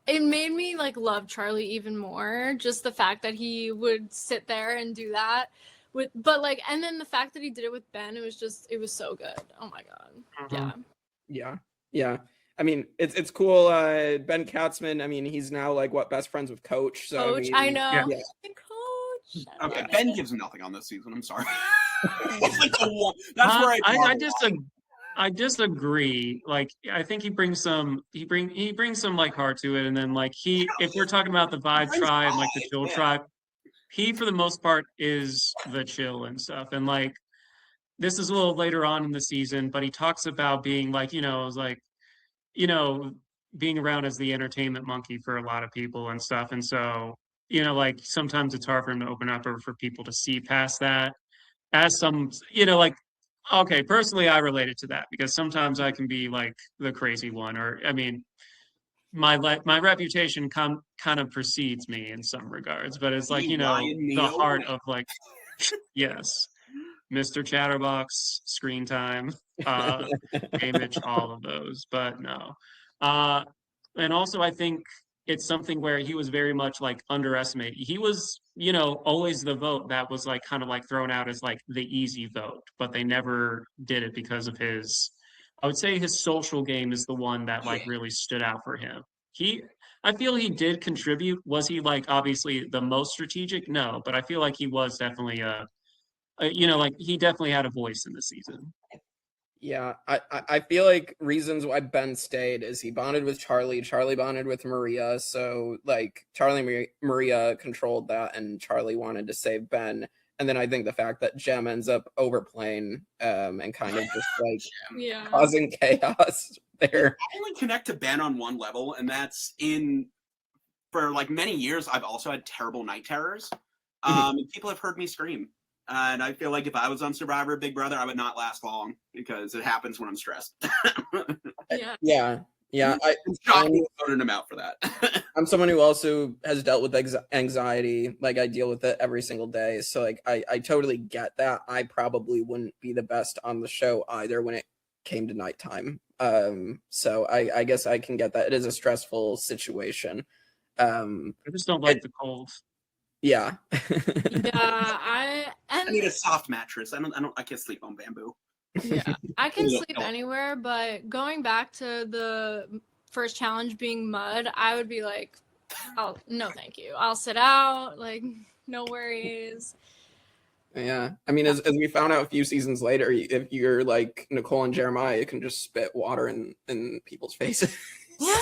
it made me like love Charlie even more. Just the fact that he would sit there and do that but like, and then the fact that he did it with Ben, it was so good. Oh my God. Yeah. I mean, it's cool. Ben Katzman, I mean, he's now like best friends with Coach. So Coach, I know. Yeah. Coach. Okay, Ben gives nothing on this season. I'm sorry. That's where I disagree. Like, I think he brings some like heart to it, and then like if we're talking about the Vibe Tribe, like the Chill Tribe, he for the most part is the chill and stuff. And like, this is a little later on in the season, but he talks about being like, being around as the entertainment monkey for a lot of people and stuff. And so, like sometimes it's hard for him to open up or for people to see past that. As some, like, okay, personally, I related to that because sometimes I can be like the crazy one, or I mean, my reputation kind of precedes me in some regards, but it's like the heart of like, yes, Mr. Chatterbox, screen time, image, all of those, but no. And also, I think it's something where he was very much like underestimated. He was, always the vote that was like kind of like thrown out as like the easy vote, but they never did it because of I would say his social game is the one that like really stood out for him. I feel he did contribute. Was he like obviously the most strategic? No, but I feel like he was definitely like he definitely had a voice in the season. Yeah, I feel like reasons why Ben stayed is he bonded with Charlie bonded with Maria, so like Charlie and Maria controlled that, and Charlie wanted to save Ben. And then I think the fact that Jem ends up overplaying and kind of just like causing chaos there. I only connect to Ben on one level, and that's for like many years I've also had terrible night terrors. People have heard me scream. And I feel like if I was on Survivor Big Brother, I would not last long because it happens when I'm stressed. Yeah. I'm voting him out for that. I'm someone who also has dealt with anxiety. Like I deal with it every single day. So like I totally get that. I probably wouldn't be the best on the show either when it came to nighttime. So I guess I can get that. It is a stressful situation. I just don't like the cold. Yeah. I need a soft mattress. I can't sleep on bamboo. Yeah, I can sleep anywhere, but going back to the first challenge being mud, I would be like, oh, no, thank you. I'll sit out, like, no worries. Yeah, I mean, as we found out a few seasons later, if you're like Nicole and Jeremiah, you can just spit water in people's faces. Yeah.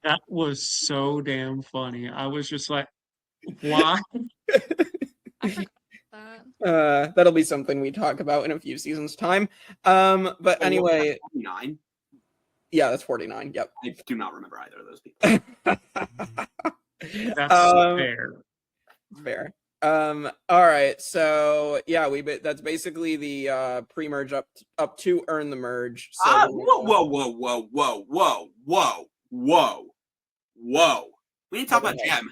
That was so damn funny. I was just like, why? That'll be something we talk about in a few seasons' time. But anyway, 49. Yeah, that's 49. Yep. I do not remember either of those people. That's fair. Fair. All right, so yeah, that's basically the pre-merge up to earn the merge. So whoa. We need to talk about Gem.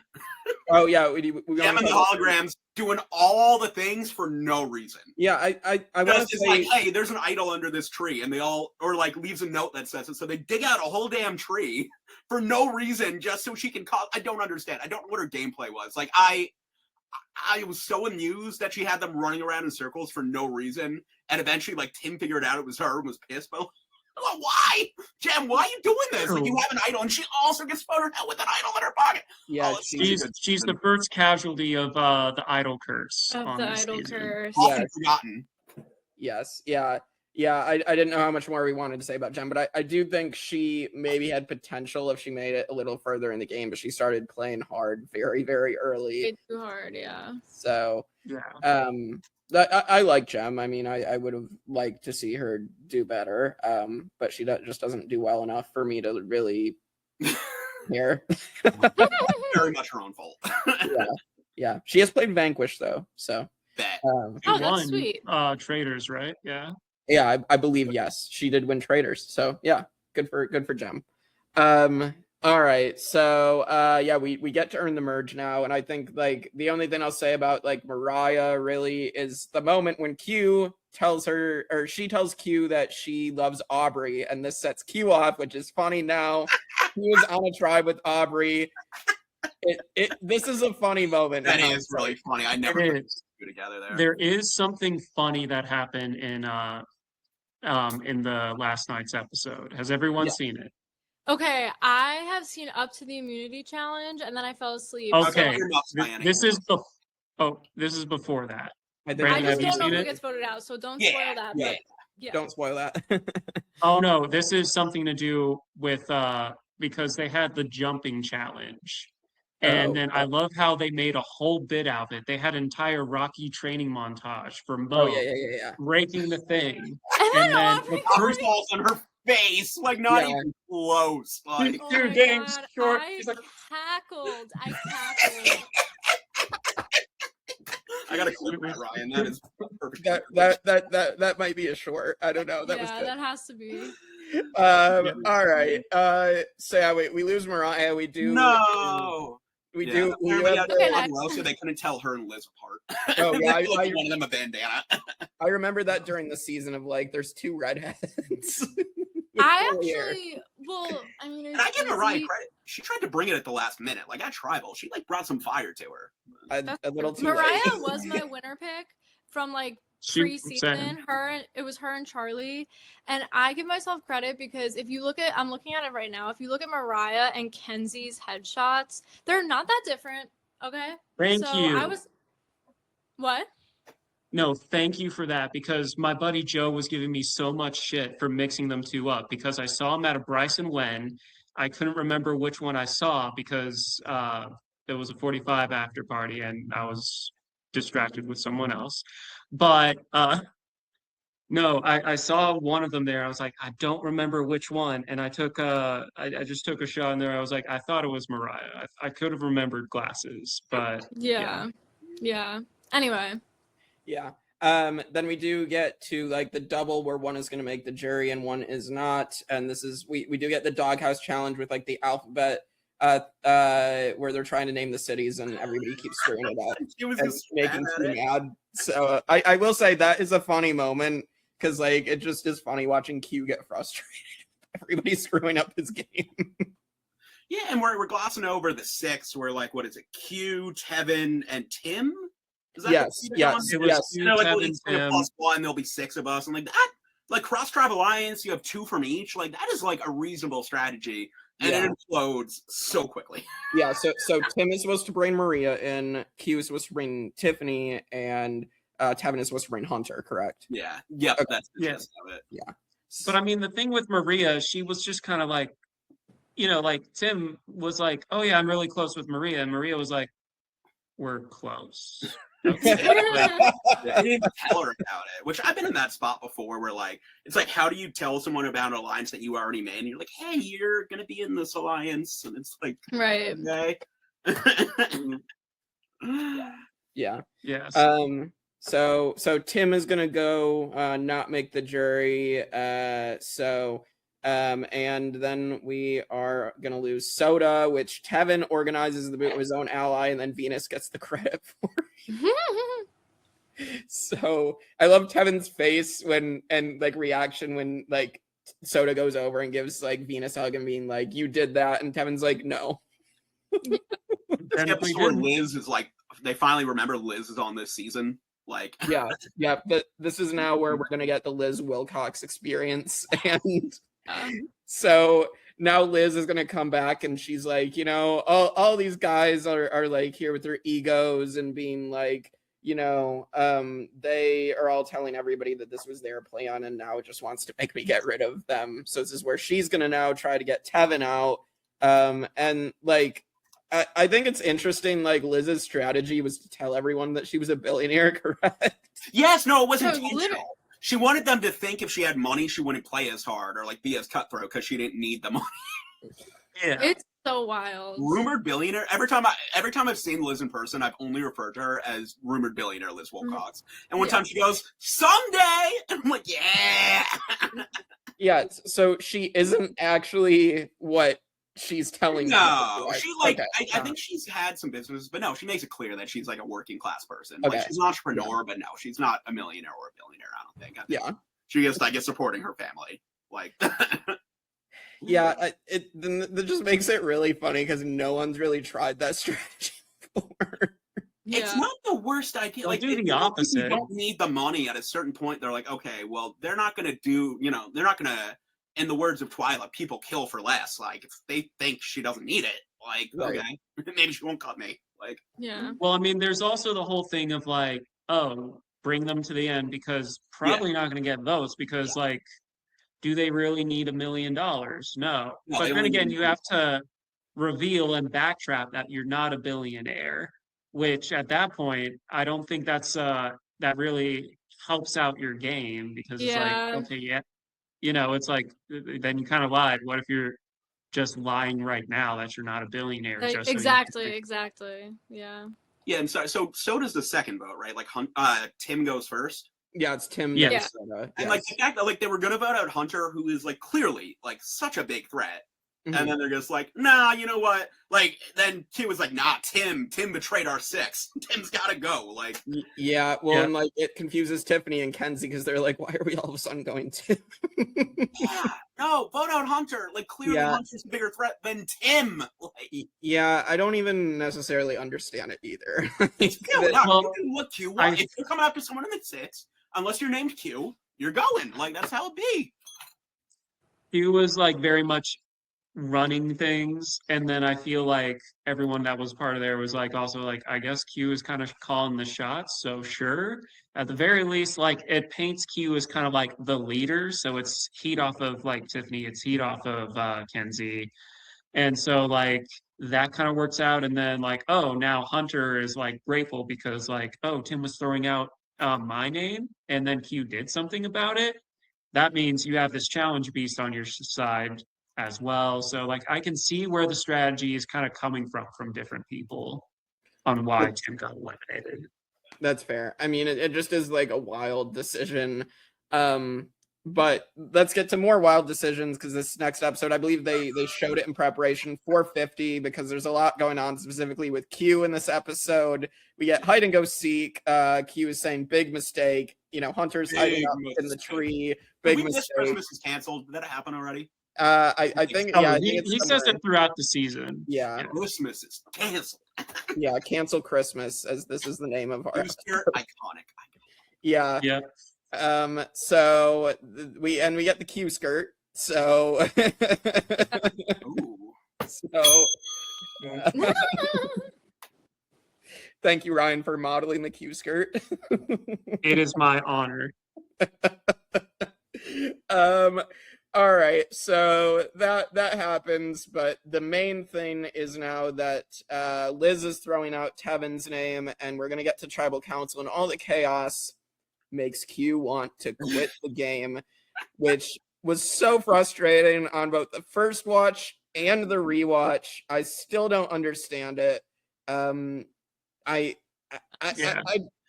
Oh yeah, Gem and the holograms doing all the things for no reason. Yeah, I want to say, like, hey, there's an idol under this tree, and they all, or like leaves a note that says it. So they dig out a whole damn tree for no reason, just so she can call. I don't understand. I don't know what her gameplay was. Like, I was so amused that she had them running around in circles for no reason, and eventually, like, Tim figured out it was her and was pissed. But why, Gem? Why are you doing this? Like, you have an idol, and she also gets photoed out with an idol in her pocket. Yeah, she's the first casualty of the idol curse. Of the idol curse. Often forgotten. Yes, yeah. I didn't know how much more we wanted to say about Gem, but I do think she maybe had potential if she made it a little further in the game, but she started playing hard very, very early. Way too hard, yeah. So, yeah. I like Gem. I mean, I would have liked to see her do better, but she just doesn't do well enough for me to really care. Very much her own fault. Yeah. She has played Vanquish though, so. That's sweet. Traders, right? Yeah. Yeah, I believe yes, she did win Traders. So yeah, good for Gem. All right, so yeah, we get to earn the merge now, and I think like the only thing I'll say about like Mariah really is the moment when Q tells her, or she tells Q that she loves Aubrey, and this sets Q off, which is funny now. He was on a tribe with Aubrey. This is a funny moment. That is really funny. I never put two together there. There is something funny that happened in the last night's episode. Has everyone seen it? Okay, I have seen up to the immunity challenge, and then I fell asleep. Okay, this is before that. I just don't know who gets voted out, so don't spoil that. Yeah. But yeah. Don't spoil that. Oh no, this is something to do with because they had the jumping challenge. And then I love how they made a whole bit out of it. They had an entire Rocky training montage for Mo breaking the thing. And then the first ball's on her face, like not even close. Like, too dang short. I cackled. I gotta clip that, Ryan. That is perfect. That might be a short. I don't know. That was good. That has to be. All right. So yeah, we lose Mariah. We do. No. We do. So they couldn't tell her and Liz apart. Oh yeah, one of them a bandana. I remember that during the season of like, there's two redheads. I actually, I mean, and I give Mariah credit. She tried to bring it at the last minute, like at Tribal. She like brought some fire to her. A little too Mariah late. was my winner pick from like pre-season. It was her and Charlie, and I give myself credit because if you look at, I'm looking at it right now. If you look at Mariah and Kenzie's headshots, they're not that different. Okay. Thank you. What? No, thank you for that, because my buddy Joe was giving me so much shit for mixing them two up, because I saw him at a Bryson Wen. I couldn't remember which one I saw because there was a 45 after party and I was distracted with someone else. But no, I saw one of them there. I was like, I don't remember which one. And I took I just took a shot in there. I was like, I thought it was Mariah. I could have remembered glasses, but yeah. Anyway. Yeah. Then we do get to like the double where one is going to make the jury and one is not. And this is, we do get the doghouse challenge with like the alphabet where they're trying to name the cities and everybody keeps screwing it up and making me mad. So I will say that is a funny moment because like it just is funny watching Q get frustrated. Everybody's screwing up his game. Yeah, and we're glossing over the six. We're like, what is it? Q, Tevin, and Tim? Yes. It was you know, like we'll each plus one, there'll be six of us, and like that, like cross tribe alliance, you have two from each. Like that is like a reasonable strategy, and it implodes so quickly. Yeah. So Tim is supposed to bring Maria in, Q is supposed to bring Tiffany, and Tevin is supposed to bring Hunter. Correct? Yeah. Yep. Okay. That's the gist of it. Yeah. But I mean, the thing with Maria, she was just kind of like, you know, like Tim was like, "Oh yeah, I'm really close with Maria," and Maria was like, "We're close." Okay. I didn't even tell her about it, which I've been in that spot before where like it's like, how do you tell someone about an alliance that you already made? And you're like, hey, you're gonna be in this alliance, and it's like, right, okay. Yeah. Yes. So Tim is gonna go not make the jury. And then we are gonna lose Soda, which Tevin organizes the boot with his own ally, and then Venus gets the credit for. So I love Tevin's face reaction when like Soda goes over and gives like Venus a hug and being like, "You did that," and Tevin's like, "No." This episode where Liz is like, they finally remember Liz is on this season. Like, yeah. But this is now where we're gonna get the Liz Wilcox experience, and so now Liz is gonna come back and she's like, all these guys are like here with their egos and being like, they are all telling everybody that this was their plan, and now it just wants to make me get rid of them. So this is where she's gonna now try to get Tevin out, and like. I think it's interesting, like, Liz's strategy was to tell everyone that she was a billionaire, correct? Yes, no, it wasn't intentional. She wanted them to think if she had money, she wouldn't play as hard or, like, be as cutthroat because she didn't need the money. Yeah. It's so wild. Rumored billionaire. Every time I've seen Liz in person, I've only referred to her as rumored billionaire Liz Wilcox. And one time she goes, "Someday!" And I'm like, yeah! Yeah, so she isn't actually what she's telling no she like okay. I think she's had some businesses, but no, she makes it clear that she's like a working class person. Like she's an entrepreneur, but no, she's not a millionaire or a billionaire. I don't think she just I guess supporting her family, like that just makes it really funny because no one's really tried that strategy before. It's not the worst idea. They'll like do the opposite. You don't need the money at a certain point. They're like, okay, well, they're not gonna in the words of Twyla, people kill for less. Like, if they think she doesn't need it, like, okay, maybe she won't cut me. Like, yeah. Well, I mean, there's also the whole thing of like, oh, bring them to the end because probably not going to get votes because, like, do they really need $1 million? No. But then again, you have to reveal and backtrap that you're not a billionaire, which at that point, I don't think that's that really helps out your game because it's like, okay, it's like, then you kind of lied. What if you're just lying right now that you're not a billionaire? Like, just exactly. Yeah. Yeah, and so does the second vote, right? Like, Tim goes first. Yeah, it's Tim. Yeah. And like the fact that like they were gonna vote out Hunter, who is like clearly like such a big threat. And then they're just like, nah, you know what? Like, then Q was like, nah, Tim betrayed our six. Tim's got to go. Like, and like it confuses Tiffany and Kenzie because they're like, why are we all of a sudden going to? No, vote out Hunter. Like, clearly Hunter's a bigger threat than Tim. Like, I don't even necessarily understand it either. Look, Q, if you're coming after someone in the six, unless you're named Q, you're going. Like, that's how it be. Q was like very much running things, and then I feel like everyone that was part of there was like also like, I guess Q is kind of calling the shots, so sure, at the very least, like it paints Q as kind of like the leader, so it's heat off of like Tiffany, it's heat off of Kenzie, and so like that kind of works out. And then like, oh, now Hunter is like grateful because like, oh, Tim was throwing out my name and then Q did something about it. That means you have this challenge beast on your side as well. So like I can see where the strategy is kind of coming from different people on why Tim got eliminated. That's fair. I mean, it just is like a wild decision. But let's get to more wild decisions because this next episode, I believe they showed it in preparation for 50 because there's a lot going on specifically with Q in this episode. We get hide and go seek. Q is saying big mistake. Hunter's hiding up in the tree. Big mistake. Christmas is canceled. Did that happen already? I think he says it throughout the season. Yeah, Christmas is canceled. Yeah, cancel Christmas, as this is the name of our iconic. Yeah. So we get the Q skirt. So thank you, Ryan, for modeling the Q skirt. It is my honor. All right, so that happens, but the main thing is now that Liz is throwing out Tevin's name, and we're gonna get to tribal council, and all the chaos makes Q want to quit the game, which was so frustrating on both the first watch and the rewatch. I still don't understand it. Yeah.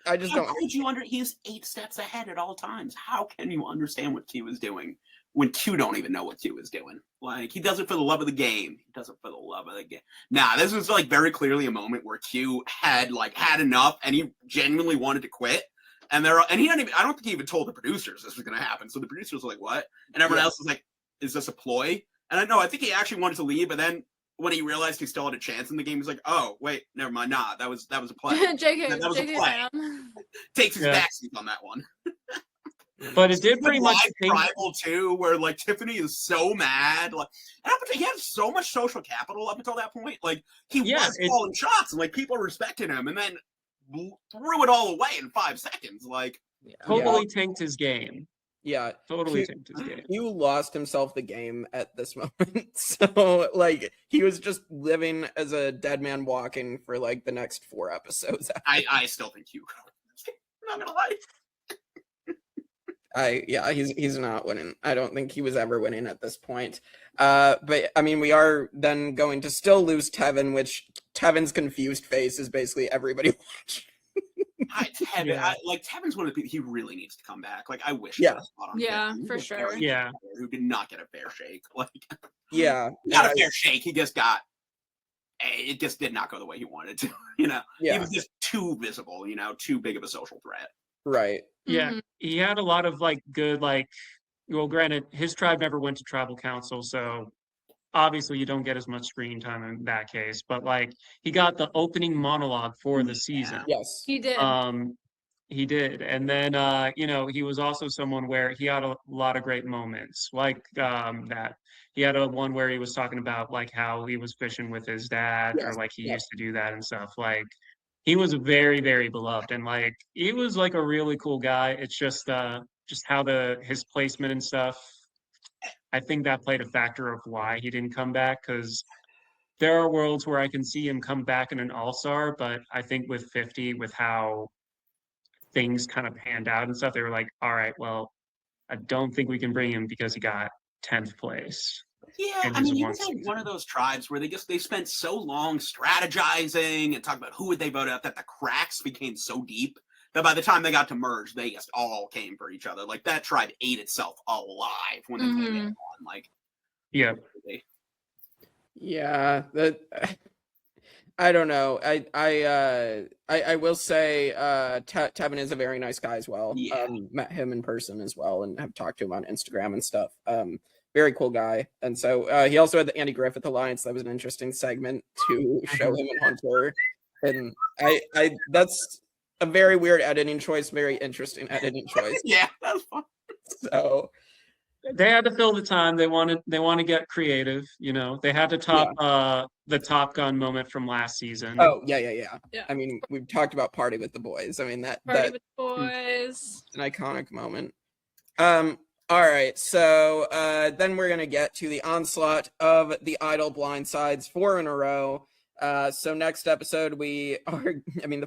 I just How don't. could you he's 8 steps ahead at all times. How can you understand what Q is doing when Q don't even know what Q is doing? Like, he does it for the love of the game. He does it for the love of the game. Nah, this was like very clearly a moment where Q had enough and he genuinely wanted to quit. And he didn't even, I don't think he even told the producers this was gonna happen. So the producers were like, what? And everyone else was like, is this a ploy? And I think he actually wanted to leave, but then when he realized he still had a chance in the game, he's like, "Oh, wait, never mind. Nah, that was a play. JK, that was a JK play." fam. Takes his backseat on that one. But it did pretty much Tribal too, where like Tiffany is so mad. Like, and he had so much social capital up until that point. Like, he was calling shots, and like people respected him, and then threw it all away in 5 seconds. Like, totally tanked his game. Yeah, totally tanked his game. He lost himself the game at this moment. So like he was just living as a dead man walking for like the next 4 episodes. I still think you. I'm not gonna lie. He's not winning. I don't think he was ever winning at this point. But I mean, we are then going to still lose Tevin, which Tevin's confused face is basically everybody watching. Tevin's one of the people, he really needs to come back. Like, I wish. For sure. Yeah, who did not get a fair shake. Like, not a fair shake. He just got. It just did not go the way he wanted to. He was just too visible. Too big of a social threat. Right. Yeah, he had a lot of like good well, granted, his tribe never went to tribal council, so obviously you don't get as much screen time in that case, but like he got the opening monologue for the season. Yes, he did. He did. And then he was also someone where he had a lot of great moments, like that he had one where he was talking about like how he was fishing with his dad, or like he used to do that and stuff. Like, he was very, very beloved, and like he was like a really cool guy. It's just how his placement and stuff, I think that played a factor of why he didn't come back, because there are worlds where I can see him come back in an all-star, but I think with 50, with how things kind of panned out and stuff, they were like, all right, well, I don't think we can bring him because he got 10th place. Yeah, I mean, he was in one of those tribes where they spent so long strategizing and talking about who would they vote out that the cracks became so deep that by the time they got to merge, they just all came for each other. Like, that tribe ate itself alive when they came in on. Like, yeah. Yeah, I don't know. I will say Tevin is a very nice guy as well. Yeah. Met him in person as well and have talked to him on Instagram and stuff. Very cool guy. And so he also had the Andy Griffith Alliance. That was an interesting segment to show him and Hunter. And I that's a very weird editing choice, very interesting editing choice. Yeah, that was fun. So they had to fill the time. They want to get creative. They had to top the Top Gun moment from last season. Oh yeah. I mean, we've talked about Party with the Boys. I mean, that Party with the Boys, an iconic moment. All right, so then we're gonna get to the onslaught of the Idol blindsides, 4 in a row. So next episode the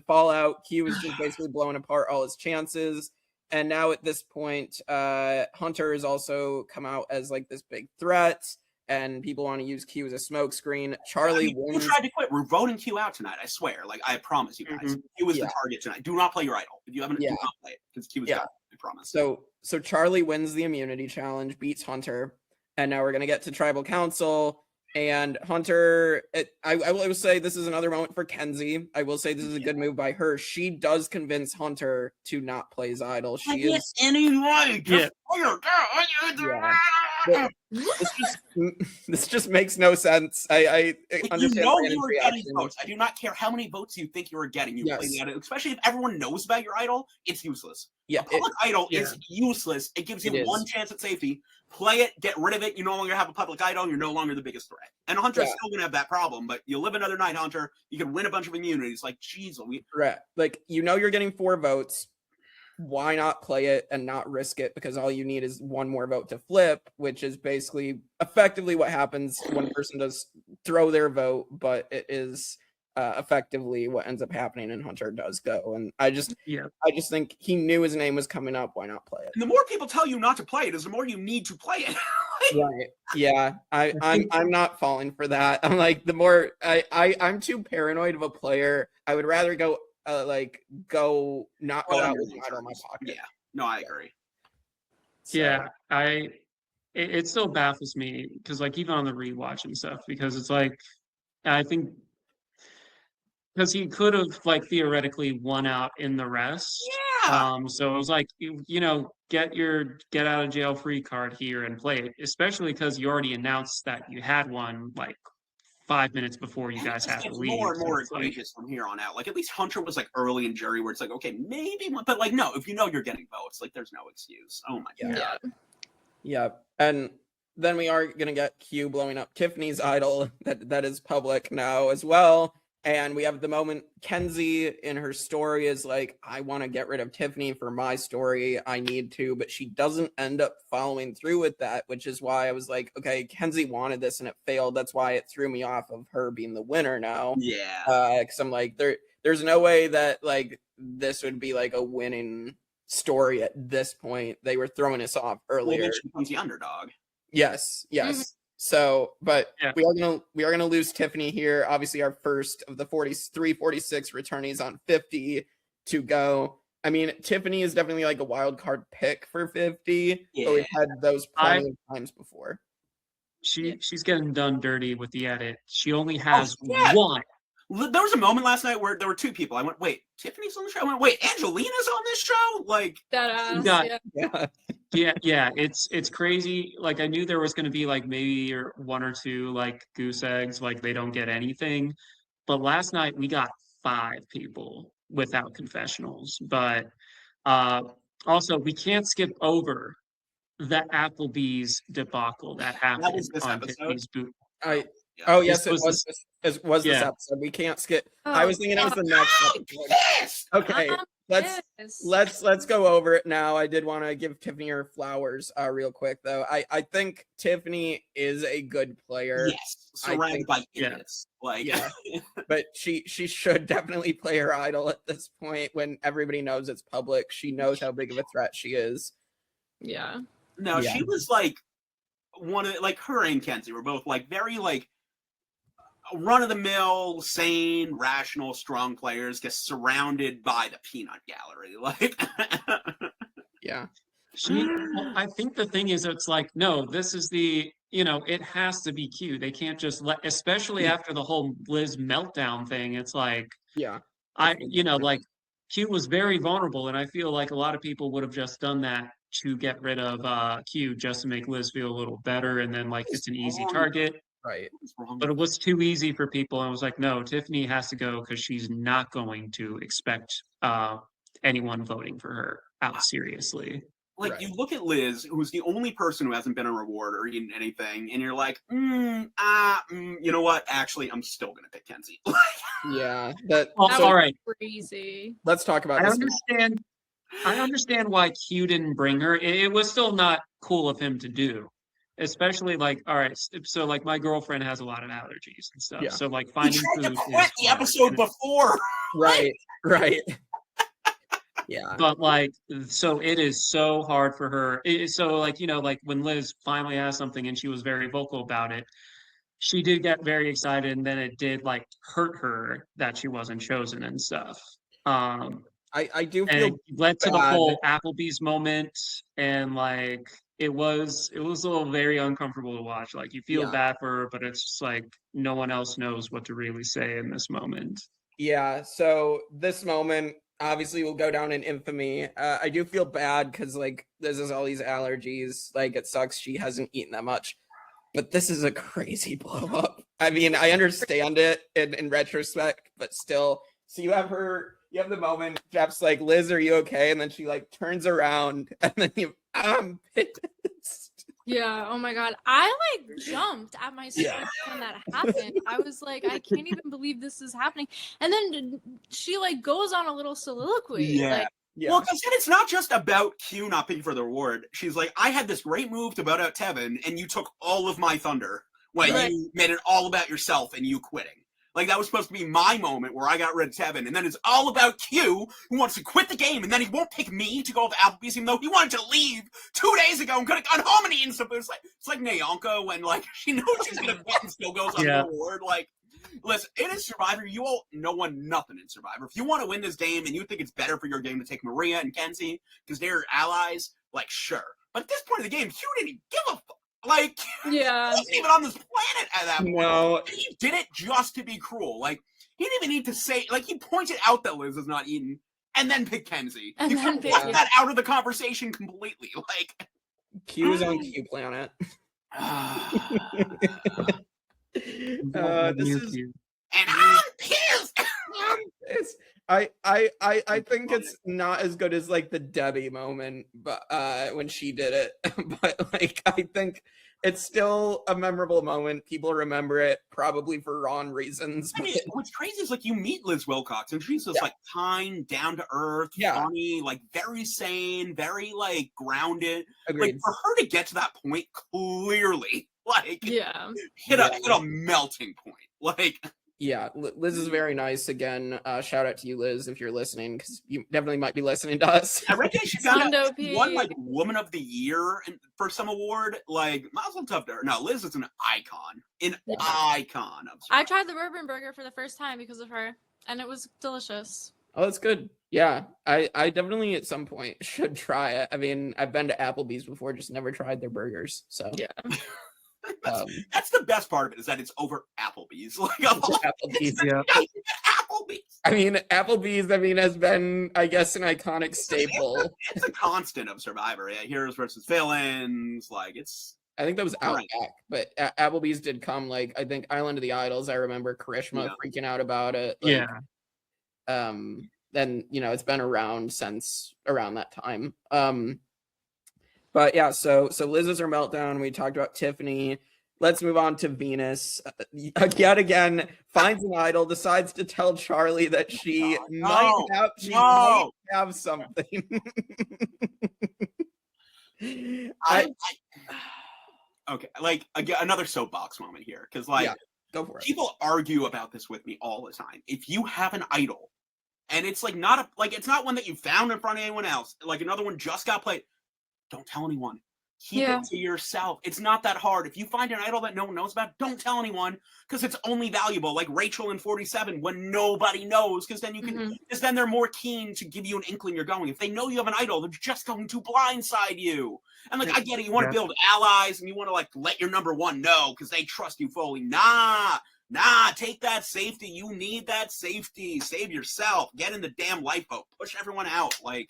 fallout. Q is just basically blowing apart all his chances. And now at this point, Hunter has also come out as like this big threat, and people want to use Q as a smokescreen. Charlie wins. Who tried to quit? We're voting Q out tonight. I swear. Like, I promise you guys, Q is the target tonight. Do not play your idol. If you haven't, do not play it, because Q is got it. I promise. So Charlie wins the immunity challenge, beats Hunter, and now we're gonna get to tribal council. And Hunter, I will say this is another moment for Kenzie. I will say this is a good move by her. She does convince Hunter to not play his idol. She is anyway. This just makes no sense. I understand. You were getting votes. I do not care how many votes you think you are getting. You play the idol, especially if everyone knows about your idol. It's useless. Yeah, a public idol is useless. It gives you one chance at safety. Play it, get rid of it. You no longer have a public idol. You're no longer the biggest threat. And Hunter's still gonna have that problem, but you'll live another night, Hunter. You can win a bunch of immunities. Like, geez, like, you're getting 4 votes. Why not play it and not risk it? Because all you need is 1 more vote to flip, which is basically effectively what happens. One person does throw their vote, but it is effectively what ends up happening, and Hunter does go. And I just think he knew his name was coming up. Why not play it? And the more people tell you not to play it, is the more you need to play it. Right. Yeah. I'm not falling for that. I'm like, the more I'm too paranoid of a player. I would rather go go out with Underneath an idol in my terms. pocket. Yeah, no, I agree. So, Yeah, it still baffles me because like even on the rewatch and stuff, because it's like I think because he could have like theoretically won out in the rest. Yeah. So it was like you know get your get out of jail free card here and play it, especially because you already announced that you had one like 5 minutes before you And it guys just had to gets leave. more and So more it's like, egregious from here on out. Like at least Hunter was like early in jury where it's like, okay, maybe, but like no, if you know you're getting votes, like there's no excuse. Oh my Yeah. god. yeah, and then we are gonna get Q blowing up Tiffany's idol that is public now as well. And we have the moment Kenzie in her story is like, I want to get rid of Tiffany for my story. I need to, but she doesn't end up following through with that, which is why I was like, okay, Kenzie wanted this and it failed. That's why it threw me off of her being the winner now. Yeah. Because I'm like, there's no way that like this would be like a winning story at this point. They were throwing us off earlier. Well, then she becomes the underdog. Yes. So, but Yeah. we are gonna lose Tiffany here. Obviously, our first of the 46 returnees on 50 to go. I mean, Tiffany is definitely like a wild card pick for 50, but we've had those plenty of times before. She's getting done dirty with the edit. She only has yeah. one. There was a moment last night where there were two people. I went, wait, Tiffany's on the show? I went, wait, Angelina's on this show? Like That ass. Yeah. It's crazy. Like I knew there was going to be like maybe one or two like goose eggs, like they don't get anything. But last night we got 5 people without confessionals. But also we can't skip over the Applebees debacle that happened was this on episode? Tiffany's boot. Oh yes, This it was. It was this yeah. episode. We can't skip. I was thinking it was the next episode. Okay, let's go over it now. I did want to give Tiffany her flowers real quick though. I think Tiffany is a good player. Yes, surrounded by idiots. Like but she should definitely play her idol at this point when everybody knows it's public. She knows how big of a threat she is. Yeah. No, she was like one of like her and Kenzie were both like very like run-of-the-mill, sane, rational, strong players just surrounded by the peanut gallery. Like I think the thing is it's like, no, this is it has to be Q. They can't just especially after the whole Liz meltdown thing, it's like like Q was very vulnerable, and I feel like a lot of people would have just done that to get rid of Q just to make Liz feel a little better, and then like it's an easy target. Right. But it was too easy for people. I was like, no, Tiffany has to go because she's not going to expect anyone voting for her out seriously. Like you look at Liz, who's the only person who hasn't been a reward or eaten anything, and you're like, you know what? Actually, I'm still gonna pick Kenzie. Yeah. All right. Crazy. Let's talk about this. I understand why Q didn't bring her. It was still not cool of him to do. Especially like, all right, so like my girlfriend has a lot of allergies and stuff. Yeah. So like finding food. To quit the episode before. Right. Yeah. But like, so it is so hard for her. So like, like when Liz finally asked something and she was very vocal about it, she did get very excited, and then it did like hurt her that she wasn't chosen and stuff. I do feel and it led to the bad. whole Applebee's moment, and like it was a little very uncomfortable to watch. Like you feel bad for her, but it's just like no one else knows what to really say in this moment. Yeah, so this moment obviously will go down in infamy. I do feel bad because like this is all these allergies. Like it sucks she hasn't eaten that much, but this is a crazy blow up. I mean, I understand it in retrospect, but still. So you have the moment, Jeff's like, Liz, are you okay? And then she like turns around and then I'm pissed. Yeah, oh my god. I like jumped at my screen when that happened. I was like, I can't even believe this is happening. And then she like goes on a little soliloquy. Yeah. Well, because then it's not just about Q not picking for the reward. She's like, I had this great move to vote out Tevin, and you took all of my thunder when you made it all about yourself and you quitting. Like, that was supposed to be my moment where I got rid of Tevin, and then it's all about Q, who wants to quit the game, and then he won't pick me to go with Applebee's, even though he wanted to leave 2 days ago and could have gone home and eaten some food. It's like Nayanka when, like, she knows she's going to quit and still goes on the reward. Like, Listen, it is Survivor. You owe no one nothing in Survivor. If you want to win this game and you think it's better for your game to take Maria and Kenzie because they're allies, like, sure. But at this point of the game, you didn't even give a fuck. Like, Yeah. he wasn't even on this planet at that point. No. And he did it just to be cruel. Like, he didn't even need to say, like, he pointed out that Liz is not eaten and then picked Kenzie. And You then could picked left her. that out of the conversation completely. Like, Q is on Q Planet. This is. And I'm pissed. I think it's not as good as like the Debbie moment, but when she did it, but like I think it's still a memorable moment. People remember it probably for wrong reasons. I mean, what's crazy is like you meet Liz Wilcox and she's just like kind, down to earth, funny, like very sane, very like grounded. Agreed. Like for her to get to that point, clearly, like hit a melting point. Like. Yeah, Liz is very nice. Again, shout out to you, Liz, if you're listening, because you definitely might be listening to us. I reckon she got one like Woman of the Year for some award. Like, Mazel Tov to her. No, Liz is an icon. Icon of. I tried the bourbon burger for the first time because of her, and it was delicious. Oh, that's good. Yeah, I definitely at some point should try it. I mean, I've been to Applebee's before, just never tried their burgers. So yeah. That's the best part of it is that it's over Applebee's. Like Applebee's, Applebee's. I mean, Applebee's. I mean, has been, I guess, an iconic staple. It's a constant of Survivor. Yeah, heroes versus villains. Like it's. I think that was Outback, but Applebee's did come. Like I think Island of the Idols. I remember Karishma freaking out about it. Like, then it's been around since around that time. But yeah, so Liz is her meltdown. We talked about Tiffany. Let's move on to Venus. Yet again, finds an idol, decides to tell Charlie that she might have something. Okay, like again, another soapbox moment here, because like go for it. People argue about this with me all the time. If you have an idol, and it's like not it's not one that you found in front of anyone else, like another one just got played. Don't tell anyone. Keep it to yourself. It's not that hard. If you find an idol that no one knows about, don't tell anyone because it's only valuable. Like Rachel in 47, when nobody knows, because then you can, because then they're more keen to give you an inkling you're going. If they know you have an idol, they're just going to blindside you. And like, I get it. You want to build allies and you want to like let your number one know because they trust you fully. Nah, take that safety. You need that safety. Save yourself. Get in the damn lifeboat. Push everyone out. Like,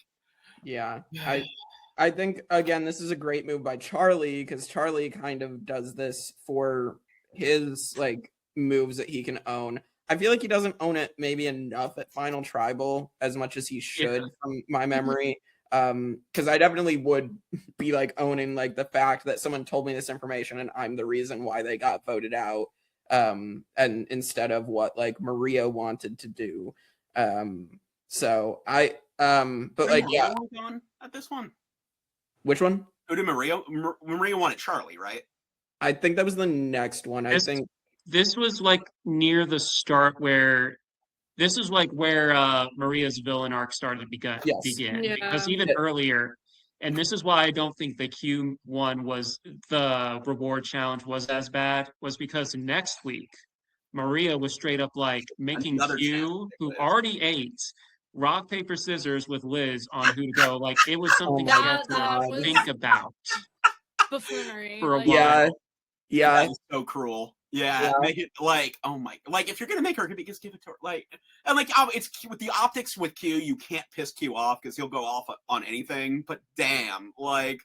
I think, again, this is a great move by Charlie because Charlie kind of does this for his like moves that he can own. I feel like he doesn't own it maybe enough at Final Tribal as much as he should from my memory. Because I definitely would be like owning like the fact that someone told me this information and I'm the reason why they got voted out. And instead of what like Maria wanted to do. So I but like at this one. Which one? Who did Maria? Maria wanted Charlie, right? I think that was the next one. I think this was like near the start where this is like where Maria's villain arc started to begin. Because even earlier, and this is why I don't think the Q1 was the reward challenge was as bad, was because next week Maria was straight up like making Q, who already ate, rock, paper, scissors with Liz on who to go. Like it was something I had to think about. Buffoonery. For a while. Yeah. That was so cruel. Yeah. Make it like, oh my, like if you're gonna make her, just give it to her. Like, and like it's with the optics with Q, you can't piss Q off because he'll go off on anything. But damn, like.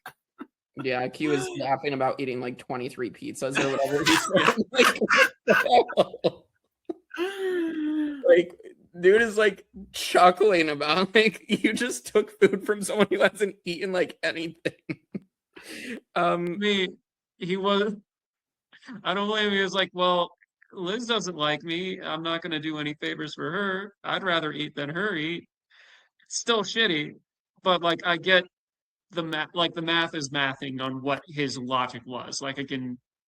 Yeah, Q is laughing about eating like 23 pizzas or whatever he said. Like, dude is like chuckling about like you just took food from someone who hasn't eaten like anything. He was. I don't blame him. He was like, well, Liz doesn't like me. I'm not going to do any favors for her. I'd rather eat than her eat. It's still shitty, but like I get the math. Like the math is mathing on what his logic was. Like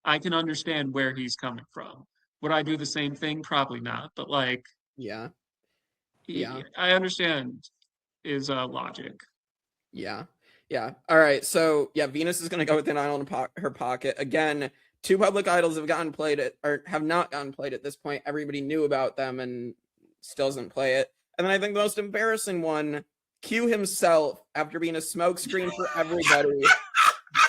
I can understand where he's coming from. Would I do the same thing? Probably not. But like, I understand his logic. Yeah. All right. So Venus is going to go with an idol in her pocket again. two public idols have gotten played at, or have not gotten played at this point. Everybody knew about them and still doesn't play it. And then I think the most embarrassing one, Q himself, after being a smokescreen for everybody,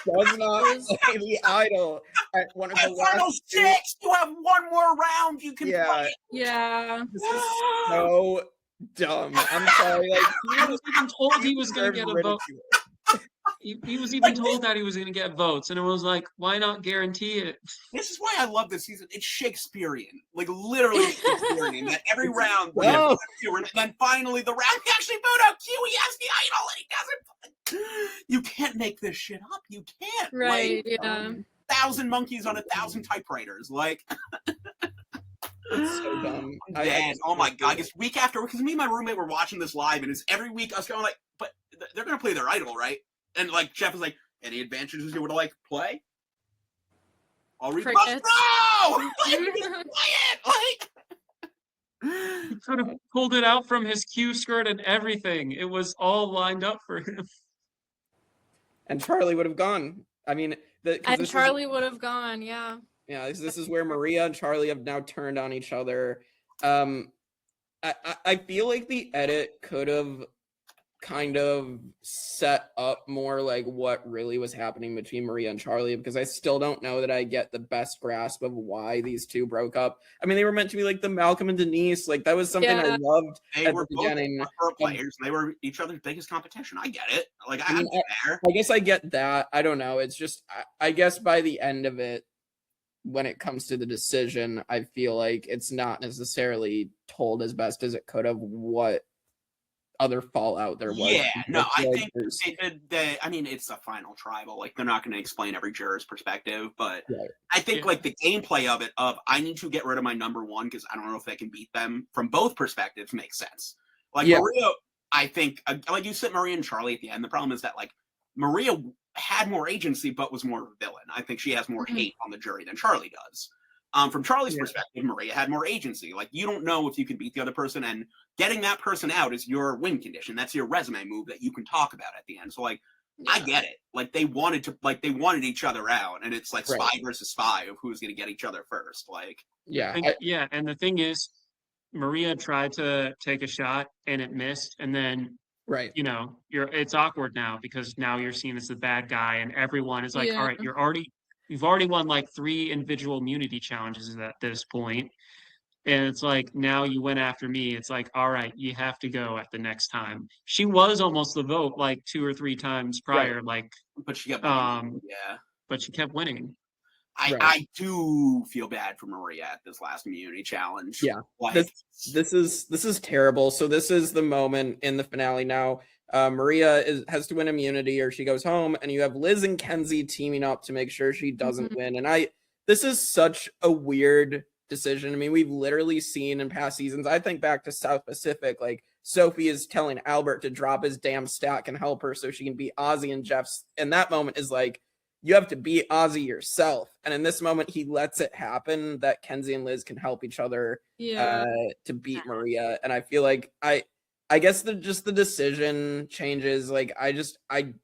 does not play the idol at one of the Final last 6. You have one more round. You can Yeah. play. Yeah. This is so dumb. I'm sorry. Like, He was even told he was going to get a vote. ridicule. He was even told that he was going to get votes, and it was like, why not guarantee it? This is why I love this season. It's Shakespearean, like literally Shakespearean. That every round, No. and then finally the round he actually vote out Q. He has the idol, and he doesn't. You can't make this shit up. You can't. Right. Like, Yeah. 1,000 monkeys on 1,000 typewriters. Like, It's so dumb. Dead. Oh my god! I guess week after, because me and my roommate were watching this live, and it's every week us going like, but they're gonna play their idol, right? And like Jeff was like, any advantages you would like play? I'll read the book. Crickets. No! Like, play it! He could have pulled it out from his Q skirt and everything. It was all lined up for him. And Charlie would have gone. I mean, And Charlie would have gone. Yeah. Yeah, this is where Maria and Charlie have now turned on each other. I feel like the edit could have kind of set up more like what really was happening between Maria and Charlie, because I still don't know that I get the best grasp of why these two broke up. I mean, they were meant to be like the Malcolm and Denise. Like, that was something I loved They at were the both beginning. pro players, and they were each other's biggest competition. I get it. Like, I mean, I'm there. I guess I get that. I don't know. It's just, I guess by the end of it, when it comes to the decision, I feel like it's not necessarily told as best as it could have what other fallout there was. Yeah, no, I like think I mean, it's a final tribal. Like, they're not going to explain every juror's perspective, but Right. I think like the gameplay of it, of I need to get rid of my number one because I don't know if I can beat them from both perspectives, makes sense. Like Maria, I think, like you said, Maria and Charlie at the end. The problem is that like Maria had more agency, but was more of a villain. I think she has more hate on the jury than Charlie does. From Charlie's perspective, Maria had more agency. Like, you don't know if you can beat the other person, and getting that person out is your win condition. That's your resume move that you can talk about at the end. So, like, I get it. Like, they wanted each other out, and it's like spy versus spy of who's going to get each other first. Like, and the thing is, Maria tried to take a shot and it missed, and then you know, it's awkward now because now you're seen as the bad guy, and everyone is like, all right, you've already won like 3 individual immunity challenges at this point. And it's like, now you went after me. It's like, all right, you have to go at the next time. She was almost the vote like 2 or 3 times prior, like, but she kept winning. but she kept winning. I do feel bad for Maria at this last immunity challenge. Yeah, like, this is terrible. So this is the moment in the finale now. Maria has to win immunity or she goes home, and you have Liz and Kenzie teaming up to make sure she doesn't win. And this is such a weird decision. I mean, we've literally seen in past seasons, I think back to South Pacific, like Sophie is telling Albert to drop his damn stack and help her so she can beat Ozzy, and Jeff's in that moment is like, you have to beat Ozzy yourself. And in this moment, he lets it happen that Kenzie and Liz can help each other to beat Maria. And I feel like I guess the decision changes. Like, I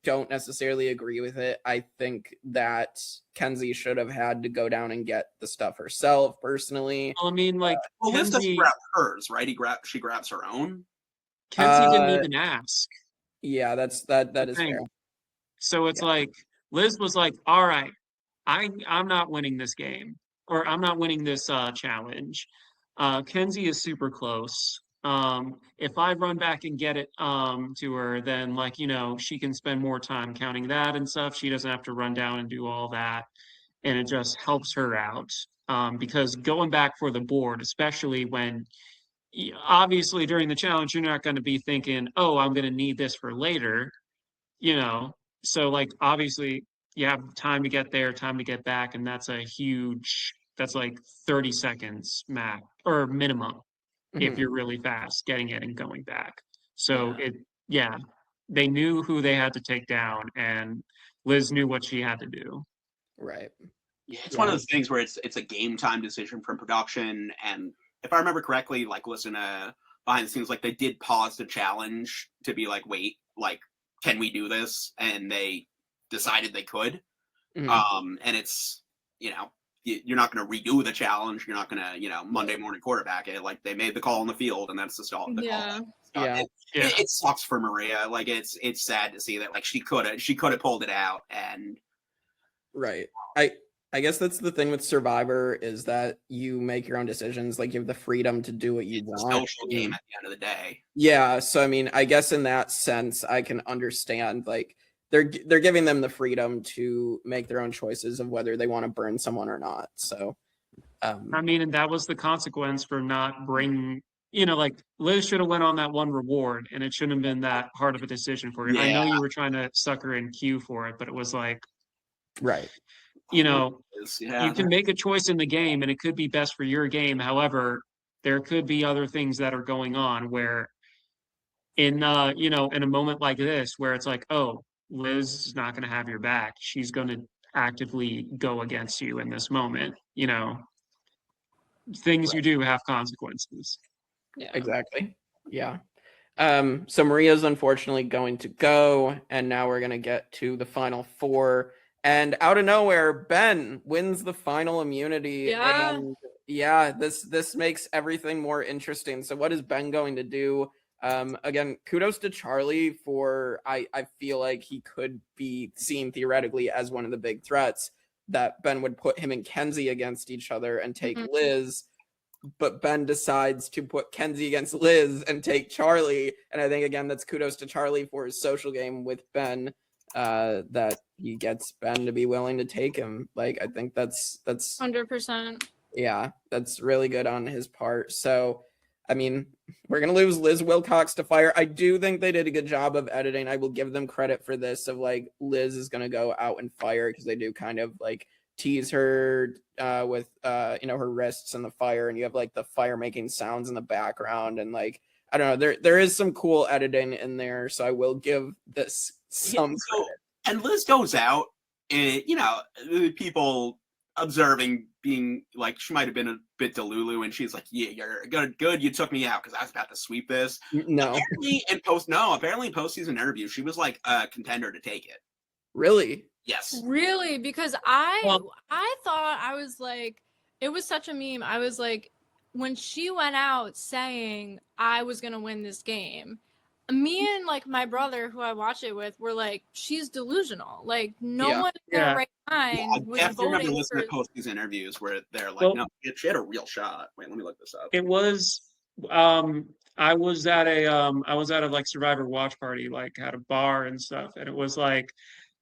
don't necessarily agree with it. I think that Kenzie should have had to go down and get the stuff herself personally. Well, I mean, like, Liz doesn't grab hers, right? She grabs her own. Kenzie didn't even ask. Yeah, that is fair. So it's like, Liz was like, all right, I'm not winning this game, or I'm not winning this challenge. Kenzie is super close. If I run back and get it to her, then, like, you know, she can spend more time counting that and stuff. She doesn't have to run down and do all that. And it just helps her out. Because going back for the board, especially when obviously during the challenge, you're not going to be thinking, oh, I'm going to need this for later, you know. So, like, obviously you have time to get there, time to get back, and that's like 30 seconds max or minimum if you're really fast getting it and going back. So they knew who they had to take down, and Liz knew what she had to do. Right. Yeah, it's one of those things where it's a game time decision from production, and if I remember correctly, like, listen, behind the scenes, like, they did pause the challenge to be like, wait, like, can we do this? And they decided they could. And it's you're not going to redo the challenge. You're not going to, Monday morning quarterback it. Like, they made the call on the field, and that's the call. Yeah. Yeah. It sucks for Maria. Like, it's sad to see that. Like, she could have pulled it out, and right. I guess that's the thing with Survivor, is that you make your own decisions. Like, you have the freedom to do what you it's want. a social game at the end of the day. Yeah. So I mean, I guess in that sense, I can understand, like, they're giving them the freedom to make their own choices of whether they want to burn someone or not. So I mean, and that was the consequence for not bringing, like Liz should have went on that one reward, and it shouldn't have been that hard of a decision for you. I know you were trying to sucker in Q for it, but it was like, right. You can make a choice in the game, and it could be best for your game. However, there could be other things that are going on where in in a moment like this, where it's like, oh, Liz is not going to have your back. She's going to actively go against you in this moment. Things you do have consequences. Yeah. Exactly. Yeah. So Maria's unfortunately going to go, and now we're going to get to the final four. And out of nowhere, Ben wins the final immunity. Yeah. And yeah, this makes everything more interesting. So what is Ben going to do? Again, kudos to Charlie for, I feel like he could be seen theoretically as one of the big threats, that Ben would put him and Kenzie against each other and take Liz. But Ben decides to put Kenzie against Liz and take Charlie. And I think, again, that's kudos to Charlie for his social game with Ben, that he gets Ben to be willing to take him. Like, I think that's 100%. Yeah, that's really good on his part. So, I mean, we're going to lose Liz Wilcox to fire. I do think they did a good job of editing. I will give them credit for this, of like, Liz is going to go out and fire, because they do kind of like tease her with her wrists in the fire, and you have like the fire making sounds in the background, and like, I don't know, there is some cool editing in there, so I will give this some credit. And Liz goes out, and people observing, being like, she might have been a bit delulu, and she's like, yeah, you're good, you took me out because I was about to sweep this. No, apparently in post-season interviews, she was like a contender to take it. Really? Yes. Really? Because I thought, I was like, it was such a meme. I was like, when she went out saying I was gonna win this game, me and like my brother, who I watch it with, were like, she's delusional. Like, no one in their right mind was I remember voting listening for... to post-season interviews where they're like, no, she had a real shot. Wait, let me look this up. It was I was at a like Survivor watch party, like at a bar and stuff, and it was like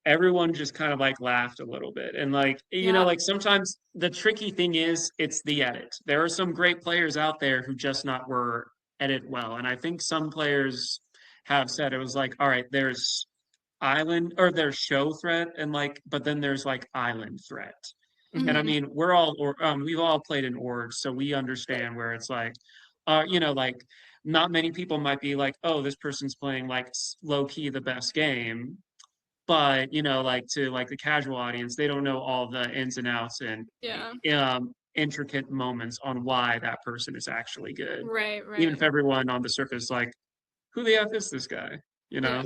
everyone just kind of like laughed a little bit. And like, like sometimes the tricky thing is it's the edit. There are some great players out there who just not were edited well. And I think some players have said, it was like, all right, there's island, or there's show threat, and like, but then there's like island threat. Mm-hmm. And I mean, we've all played in orgs, so we understand where it's like, like not many people might be like, oh, this person's playing like low key the best game. But like to like the casual audience, they don't know all the ins and outs and intricate moments on why that person is actually good. Right. Even if everyone on the surface like, who the F is this guy? Yeah.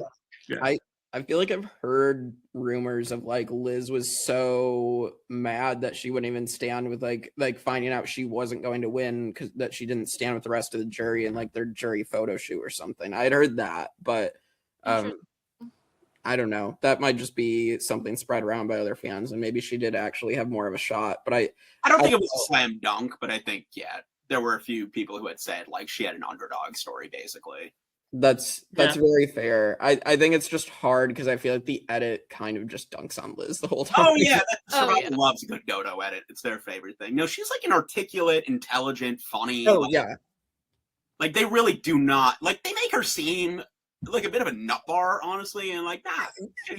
I feel like I've heard rumors of like Liz was so mad that she wouldn't even stand with like finding out she wasn't going to win, because that she didn't stand with the rest of the jury in like their jury photo shoot or something. I'd heard that, but I don't know. That might just be something spread around by other fans, and maybe she did actually have more of a shot. But I don't think it was a slam dunk, but I think there were a few people who had said like she had an underdog story, basically. That's very fair. I think it's just hard because I feel like the edit kind of just dunks on Liz the whole time. Oh yeah, Survivor loves a good dodo edit. It's their favorite thing. No, she's like an articulate, intelligent, funny. Oh like, yeah. Like they really do not like. They make her seem like a bit of a nut bar, honestly, and like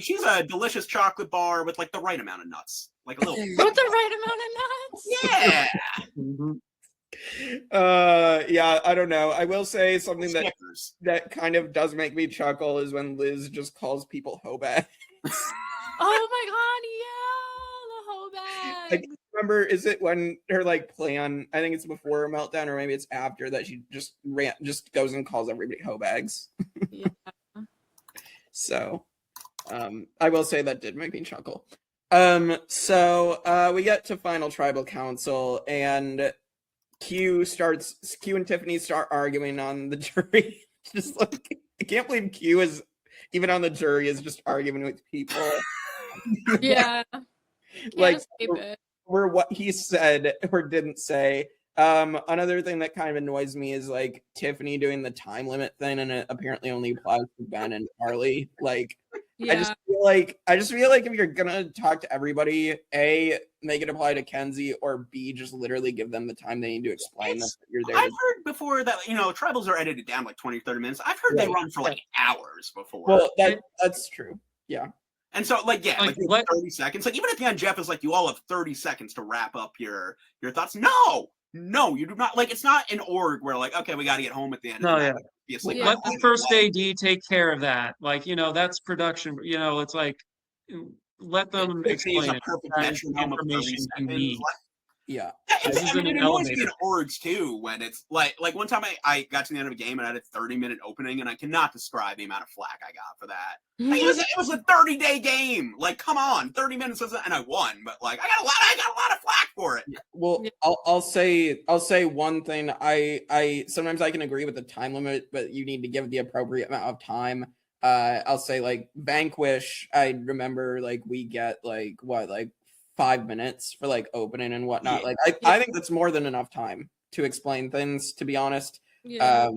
she's a delicious chocolate bar with like the right amount of nuts, like a little. With the right amount of nuts. Yeah. I don't know. I will say something that kind of does make me chuckle is when Liz just calls people hoe bags. Oh my god, yeah, the hoe bags. Like, remember, is it when her like plan, I think it's before a meltdown, or maybe it's after, that she just goes and calls everybody hoe bags. Yeah. So I will say that did make me chuckle. So we get to final tribal council, and Q and Tiffany start arguing on the jury. Just like, I can't believe Q is even on the jury, is just arguing with people. Yeah. Can't Like, escape it. or what he said or didn't say. Another thing that kind of annoys me is like Tiffany doing the time limit thing, and it apparently only applies to Ben and Charlie. Like, Yeah. I just feel like if you're gonna talk to everybody, A, make it apply to Kenzie, or B, just literally give them the time they need to explain that you're there. I've heard before that, tribals are edited down like 20, 30 minutes. I've heard they run for like hours before. Well, that's true. Yeah. And so, like 30 seconds. Like, even at the end, Jeff is like, you all have 30 seconds to wrap up your thoughts. No, you do not. Like, it's not an org where, like, okay, we got to get home at the end. No, of yeah. the Let the first AD take care of that. Like, that's production. It's like, let them explain it. Perfect That is information you need. Yeah. It annoys me in orgs too when it's like one time I got to the end of a game and I had a 30-minute opening, and I cannot describe the amount of flack I got for that. Like, it was a 30-day game. Like, come on, 30 minutes and I won, but like I got a lot of flack for it. Well, I'll say one thing. I sometimes I can agree with the time limit, but you need to give the appropriate amount of time. I'll say like Vanquish, I remember like we get like 5 minutes for like opening and whatnot. Like I think that's more than enough time to explain things, to be honest. Yeah.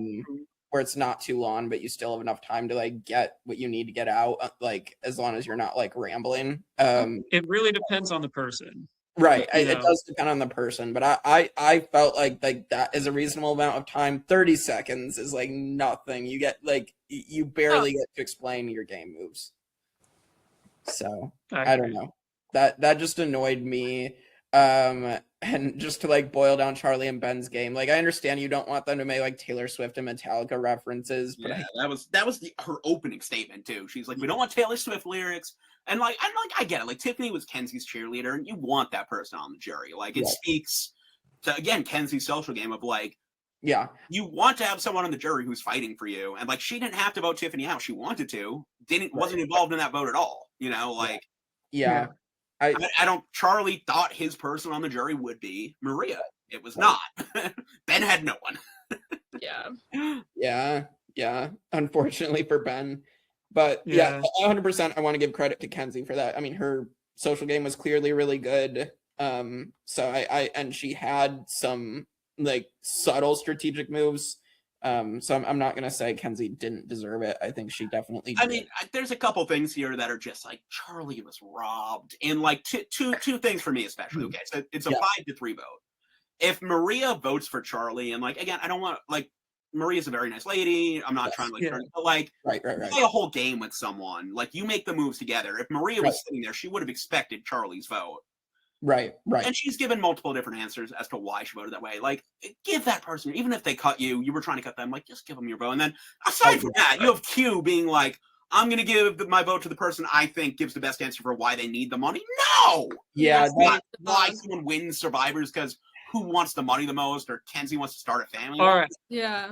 Where it's not too long, but you still have enough time to like get what you need to get out, like as long as you're not like rambling. It really depends on the person. Right. It does depend on the person, but I felt like that is a reasonable amount of time. 30 seconds is like nothing. You get like you barely get to explain your game moves. So I don't know. That just annoyed me. And just to like boil down Charlie and Ben's game, like I understand you don't want them to make like Taylor Swift and Metallica references, but that was her opening statement too. She's like, we don't want Taylor Swift lyrics, and I get it. Like, Tiffany was Kenzie's cheerleader, and you want that person on the jury. Like, it speaks to, again, Kenzie's social game of like, you want to have someone on the jury who's fighting for you, and like she didn't have to vote Tiffany out. She wanted to, wasn't involved in that vote at all. I don't. Charlie thought his person on the jury would be Maria. It was not. Ben had no one. Yeah. Unfortunately for Ben, but 100%. I want to give credit to Kenzie for that. I mean, her social game was clearly really good. So and she had some like subtle strategic moves. So I'm not gonna say Kenzie didn't deserve it. I think she definitely did. I mean, there's a couple things here that are just like Charlie was robbed, and like two things for me especially. Okay, so it's a 5-3 vote. If Maria votes for Charlie, and like again, I don't want like Maria's a very nice lady. I'm not trying to like, but like play a whole game with someone. Like, you make the moves together. If Maria was sitting there, she would have expected Charlie's vote. Right. And she's given multiple different answers as to why she voted that way. Like, give that person, even if they cut you, you were trying to cut them, like, just give them your vote. And then, aside from that, you have Q being like, I'm going to give my vote to the person I think gives the best answer for why they need the money. No! Yeah. That's not why someone wins Survivors, because who wants the money the most, or Kenzie wants to start a family. All right. Yeah.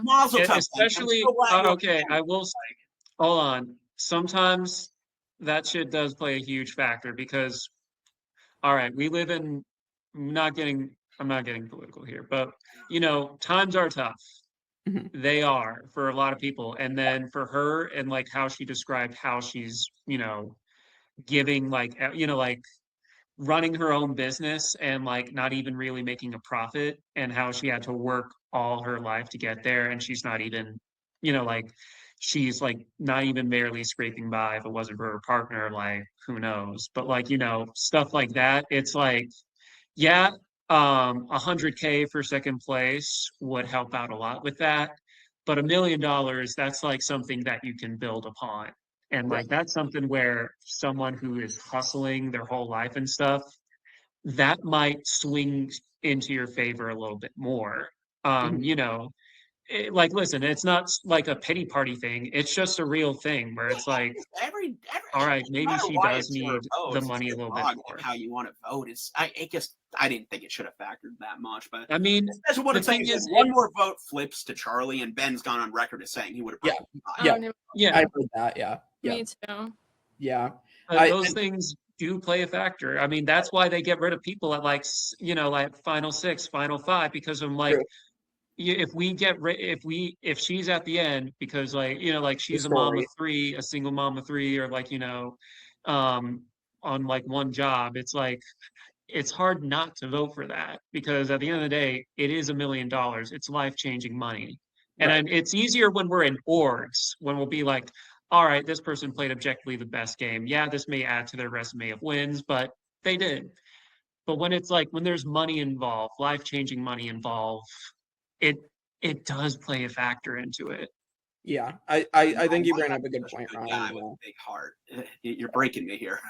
Especially, okay, I will say, hold on. Sometimes that shit does play a huge factor because, all right, we live in, I'm not getting political here, but, times are tough. Mm-hmm. They are for a lot of people. And then for her and like how she described how she's, giving like, running her own business and like not even really making a profit, and how she had to work all her life to get there. And she's not even, she's like not even barely scraping by. If it wasn't for her partner, like who knows, but like, stuff like that. It's like, 100K for second place would help out a lot with that. But $1 million, that's like something that you can build upon. And like, that's something where someone who is hustling their whole life and stuff, that might swing into your favor a little bit more. Like, listen, it's not like a pity party thing. It's just a real thing where it's like, all right, maybe she does need the money a little bit more. How you want to vote is, I didn't think it should have factored that much, but I mean, that's what I'm saying is one more vote flips to Charlie, and Ben's gone on record as saying he would have. I heard that. Yeah. Me too. Yeah. Those things do play a factor. I mean, that's why they get rid of people at like like final 6, final 5, because I'm like, True. if she's at the end because like like she's a mom of story. 3, a single mom of 3, or like on like one job, it's like it's hard not to vote for that, because at the end of the day, it is $1 million. It's life-changing money. And Right. it's easier when we're in orgs, when we'll be like, all right, this person played objectively the best game. Yeah, this may add to their resume of wins, but they did. But when it's like when there's money involved, life-changing money involved, it it does play a factor into it. Yeah, I think you bring up a good point, Guy Ryan. with a big heart. You're breaking me here.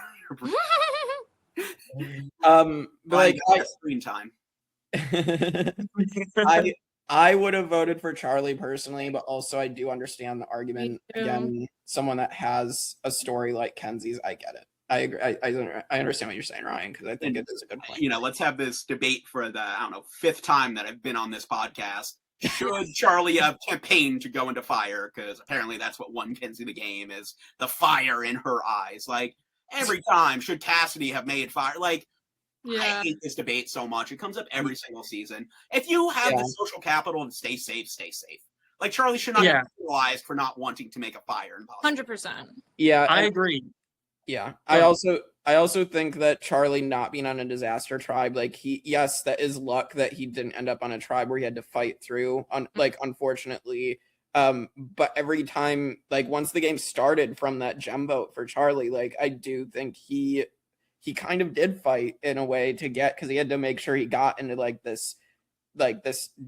But like screen time. I would have voted for Charlie personally, but also I do understand the argument. Again, someone that has a story like Kenzie's, I get it. I agree. I understand what you're saying, Ryan, because I think it is a good point. Let's have this debate for the 5th time that I've been on this podcast. Should Charlie have campaigned to go into fire? Because apparently that's what won Kenzie the game, is the fire in her eyes. Like, every time, should Cassidy have made fire? Like, I hate this debate so much. It comes up every single season. If you have the social capital to stay safe, stay safe. Like, Charlie should not be penalized for not wanting to make a fire. 100%. Yeah, I agree. Yeah, I also think that Charlie not being on a disaster tribe, like that is luck that he didn't end up on a tribe where he had to fight through. Unfortunately, but every time, like once the game started from that gem vote for Charlie, like I do think he kind of did fight in a way to get, because he had to make sure he got into this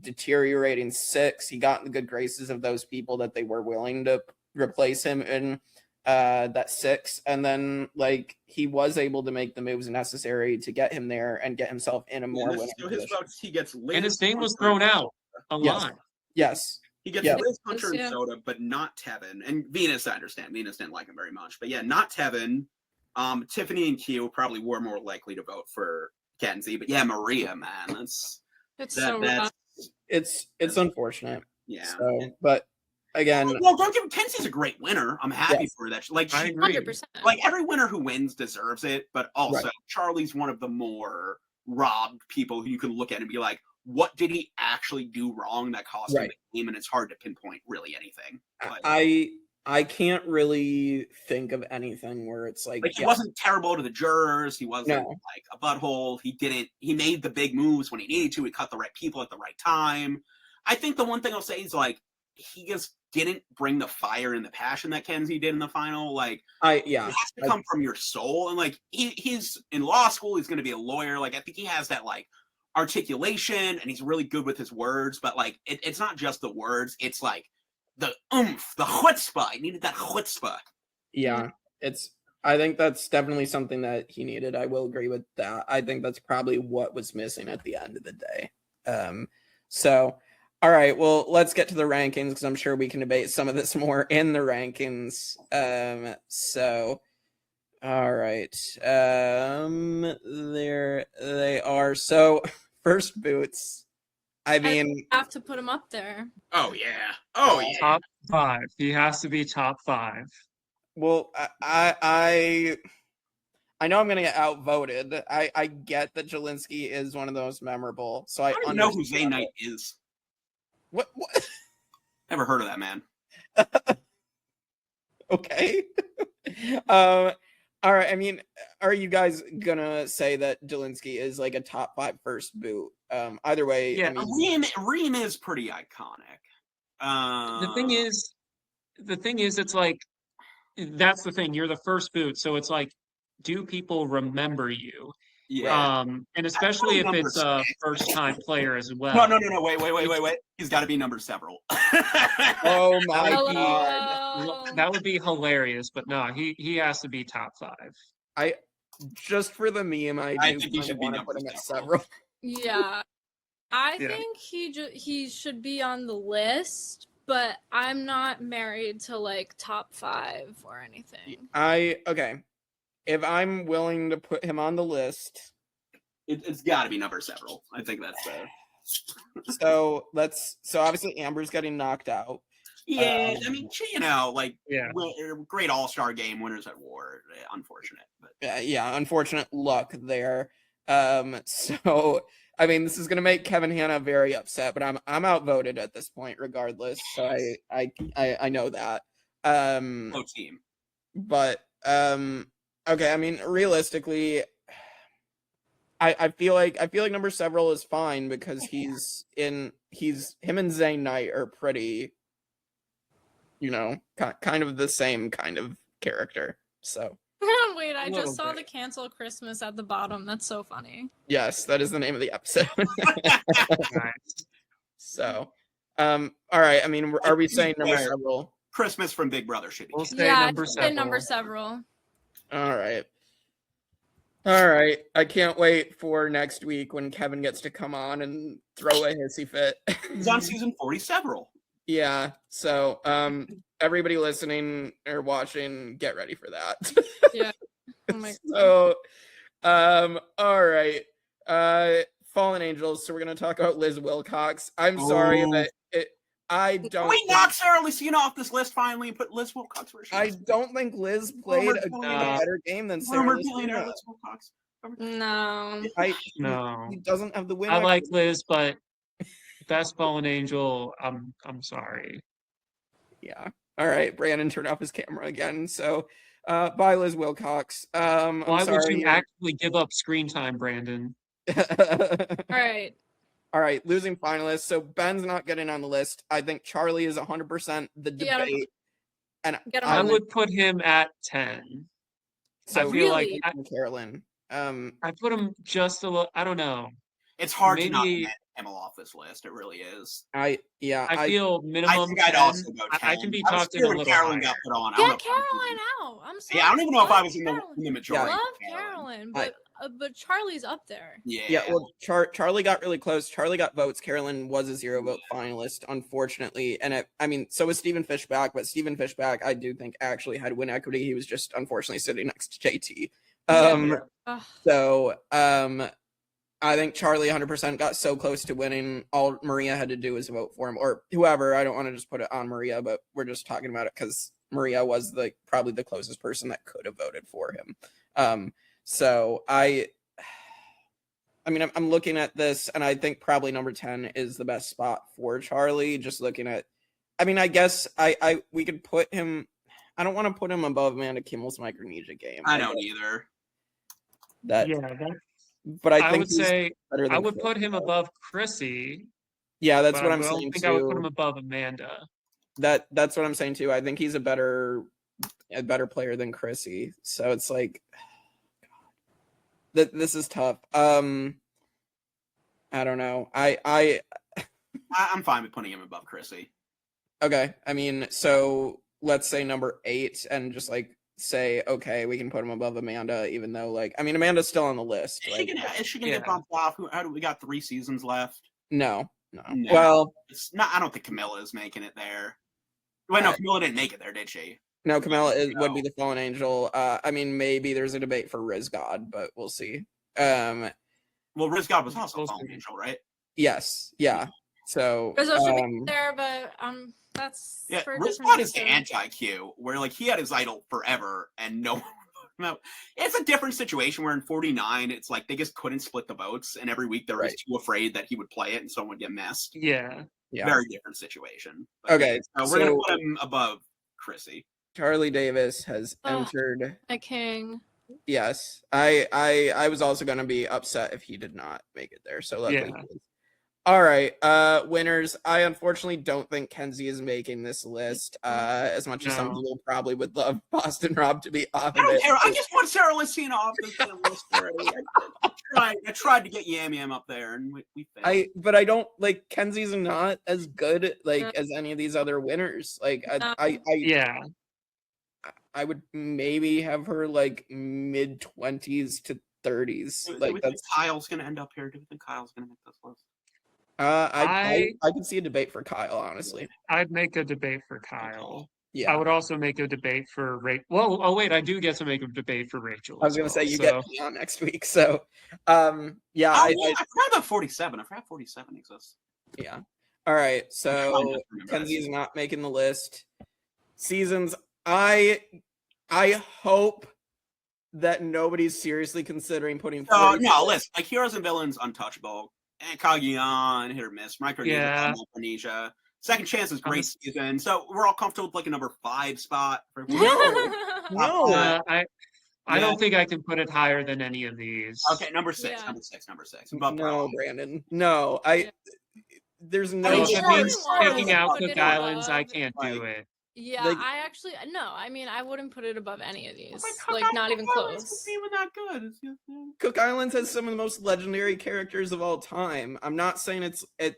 deteriorating 6. He got in the good graces of those people that they were willing to replace him in that 6, and then like he was able to make the moves necessary to get him there and get himself in a more winning position. He gets Liz, and his name was thrown out a lot. Yes. He gets Liz, Hunter, and Soda, but not Tevin. And Venus, I understand. Venus didn't like him very much. But yeah, not Tevin. Tiffany and Q probably were more likely to vote for Kenzie. But yeah, Maria, man. It's unfortunate. Yeah. So, but again, well, don't give Kenzie's a great winner. I'm happy for that. Like, I agree. 100%. Like, every winner who wins deserves it, but also Charlie's one of the more robbed people who you can look at and be like, what did he actually do wrong that cost him the game? And it's hard to pinpoint really anything. But, I can't really think of anything where it's like he wasn't terrible to the jurors. He wasn't like a butthole. He made the big moves when he needed to. He cut the right people at the right time. I think the one thing I'll say is like, he just didn't bring the fire and the passion that Kenzie did in the final. Like, it has to come from your soul. And like, he's in law school. He's going to be a lawyer. Like, I think he has that like articulation, and he's really good with his words. But like, it's not just the words. It's like the oomph, the chutzpah. He needed that chutzpah. Yeah, I think that's definitely something that he needed. I will agree with that. I think that's probably what was missing at the end of the day. So. All right, well, let's get to the rankings, because I'm sure we can debate some of this more in the rankings. So, all right. There they are. So, first boots. I mean, I have to put him up there. Oh, yeah. Oh, yeah. Top 5. He has to be top 5. Well, I know I'm going to get outvoted. I get that Jelinsky is one of the most memorable. So I don't know who Zay Knight is. What? Never heard of that man. Okay. All right. I mean, are you guys gonna say that Jelinsky is like a top 5 first boot? Either way, yeah. I mean, Reem is pretty iconic. The thing is, it's like that's the thing. You're the first boot, so it's like, do people remember you? Yeah. And especially if it's a first-time player as well. No. Wait. He's got to be number several. Oh my god. That would be hilarious, but no, he has to be top 5. Just for the meme, I think he should be number several. Yeah. I think he should be on the list, but I'm not married to like top 5 or anything. Okay. If I'm willing to put him on the list, it's got to be number several. I think that's fair. So obviously Amber's getting knocked out. Yeah, I mean, you know, like Yeah. great All-Star game winners at war. Unfortunate, but yeah, unfortunate luck there. So I mean, this is gonna make Kevin Hanna very upset, but I'm outvoted at this point, regardless. So I know that. no team. But okay, I mean, realistically, I feel like number several is fine because him and Zayn Knight are pretty, you know, kind of the same kind of character. So Wait, I little just saw bit. the cancel Christmas at the bottom. That's so funny. yes, that is the name of the episode. Nice. So all right, I mean, are we saying number fair. several? Christmas from Big Brother should be. We'll canceled. say Yeah, number I should say number several. several. All right. All right. I can't wait for next week when Kevin gets to come on and throw a hissy fit. He's on season 40 several. Yeah. So, everybody listening or watching, get ready for that. Yeah. Oh my So, all right. Fallen Angels. So we're gonna talk about Liz Wilcox. I'm sorry that I don't. Can we knock Sarah Lucina off this list finally and put Liz Wilcox where she I is? don't think Liz played a better game than Sarah Former billionaire Lucina. Liz Wilcox. No. No. He doesn't have the win. I like Liz, but best Fallen Angel, I'm sorry. Yeah. All right. Brandon turned off his camera again. So, bye, Liz Wilcox. I'm Why would sorry. you actively give up screen time, Brandon? All right. All right. Losing finalists. So Ben's not getting on the list. I think Charlie is 100% the Yeah. debate. And Get him I on would put him at 10. So I feel like Really? Carolyn. I put him just a little. I don't know. It's hard to not Maybe- get him off this list. It really is. I feel minimum. I think I'd 10. also go 10. I can be I was talked in a scared when little Carolyn higher. got put on. I don't know Get if I was Caroline even- out. I'm sorry. Yeah, I don't even know if I Love was in Caroline. the majority. Love of Carolyn. Carolyn, but Charlie's up there. Yeah. well, Charlie got really close. Charlie got votes. Carolyn was a 0 vote finalist, unfortunately. And I mean, so was Stephen Fishback, but Stephen Fishback, I do think actually had win equity. He was just unfortunately sitting next to JT. Ugh. So, I think Charlie 100% got so close to winning. All Maria had to do was vote for him, or whoever. I don't want to just put it on Maria, but we're just talking about it because Maria was probably the closest person that could have voted for him. So I mean, I'm looking at this, and I think probably number 10 is the best spot for Charlie. Just looking at, I mean, I guess we could put him. I don't want to put him above Amanda Kimmel's Micronesia game. I don't either. That. Yeah, But I think would say better than I would Chris. put him above Chrissy. Yeah, that's but what I I'm don't saying think too. I would put him above Amanda. That's what I'm saying too. I think he's a better player than Chrissy. So it's like, this is tough. I don't know. I'm fine with putting him above Chrissy. Okay. I mean, so let's say number 8 and just like say, okay, we can put him above Amanda, even though like, I mean, Amanda's still on the list. Is she gonna get bumped off? How do we got 3 seasons left? No. No. Well, It's not. I don't think Camilla is making it there. Wait, no, Camilla didn't make it there, did she? no, Camilla would be the fallen angel. I mean, maybe there's a debate for Riz God, but we'll see. Well, Riz God was also a fallen angel, right? Yes. Yeah. So Rizzo should be there, but that's for a Riz different God is the system. anti-Q, where like he had his idol forever and no. No, it's a different situation where in 49, it's like they just couldn't split the votes, and every week they were just too afraid that he would play it and someone would get messed. Yeah. Very different situation. But Okay, so we're gonna put him above Chrissy. Charlie Davis has entered. A king. Yes, I was also going to be upset if he did not make it there. So luckily, he did. All right, winners. I unfortunately don't think Kenzie is making this list. As much as some people probably would love Boston Rob to be off. I don't care. I just want Sarah Lucina off this list already. I tried to get Yam Yam up there, and we failed. But I don't like Kenzie's not as good as any of these other winners. Like I would maybe have her like mid-20s to 30s. Do Like we think Kyle's gonna end up here? Do we think Kyle's gonna make this list? I could see a debate for Kyle, honestly. I'd make a debate for Kyle. Yeah. I would also make a debate for Rachel. Well, oh wait, I do get to make a debate for Rachel. I was going to say you get me on next week. So, I forgot about 47. I forgot 47 exists. Yeah. All right, I so just remember that Kenzie's season. not making the list. Seasons, I hope that nobody's seriously considering putting. So 46. no, listen, like Heroes and Villains, Untouchable, and Kaguya, hit or miss. Yeah. Micronesia. Second Chance is I'm great just- season. So we're all comfortable with like a number 5 spot. For No. I don't think I can put it higher than any of these. Okay, number 6. Yeah. Number 6. Number 6. Above No, Pearl. Brandon. No, there's So no. if it Charlie means wanted picking to out put Cook it Islands, I above. can't do it. Yeah, Like- I actually no. I mean, I wouldn't put it above any of these. Like, Like, not even close. It's even that good. It's just, Cook Islands has some of the most legendary characters of all time. I'm not saying it.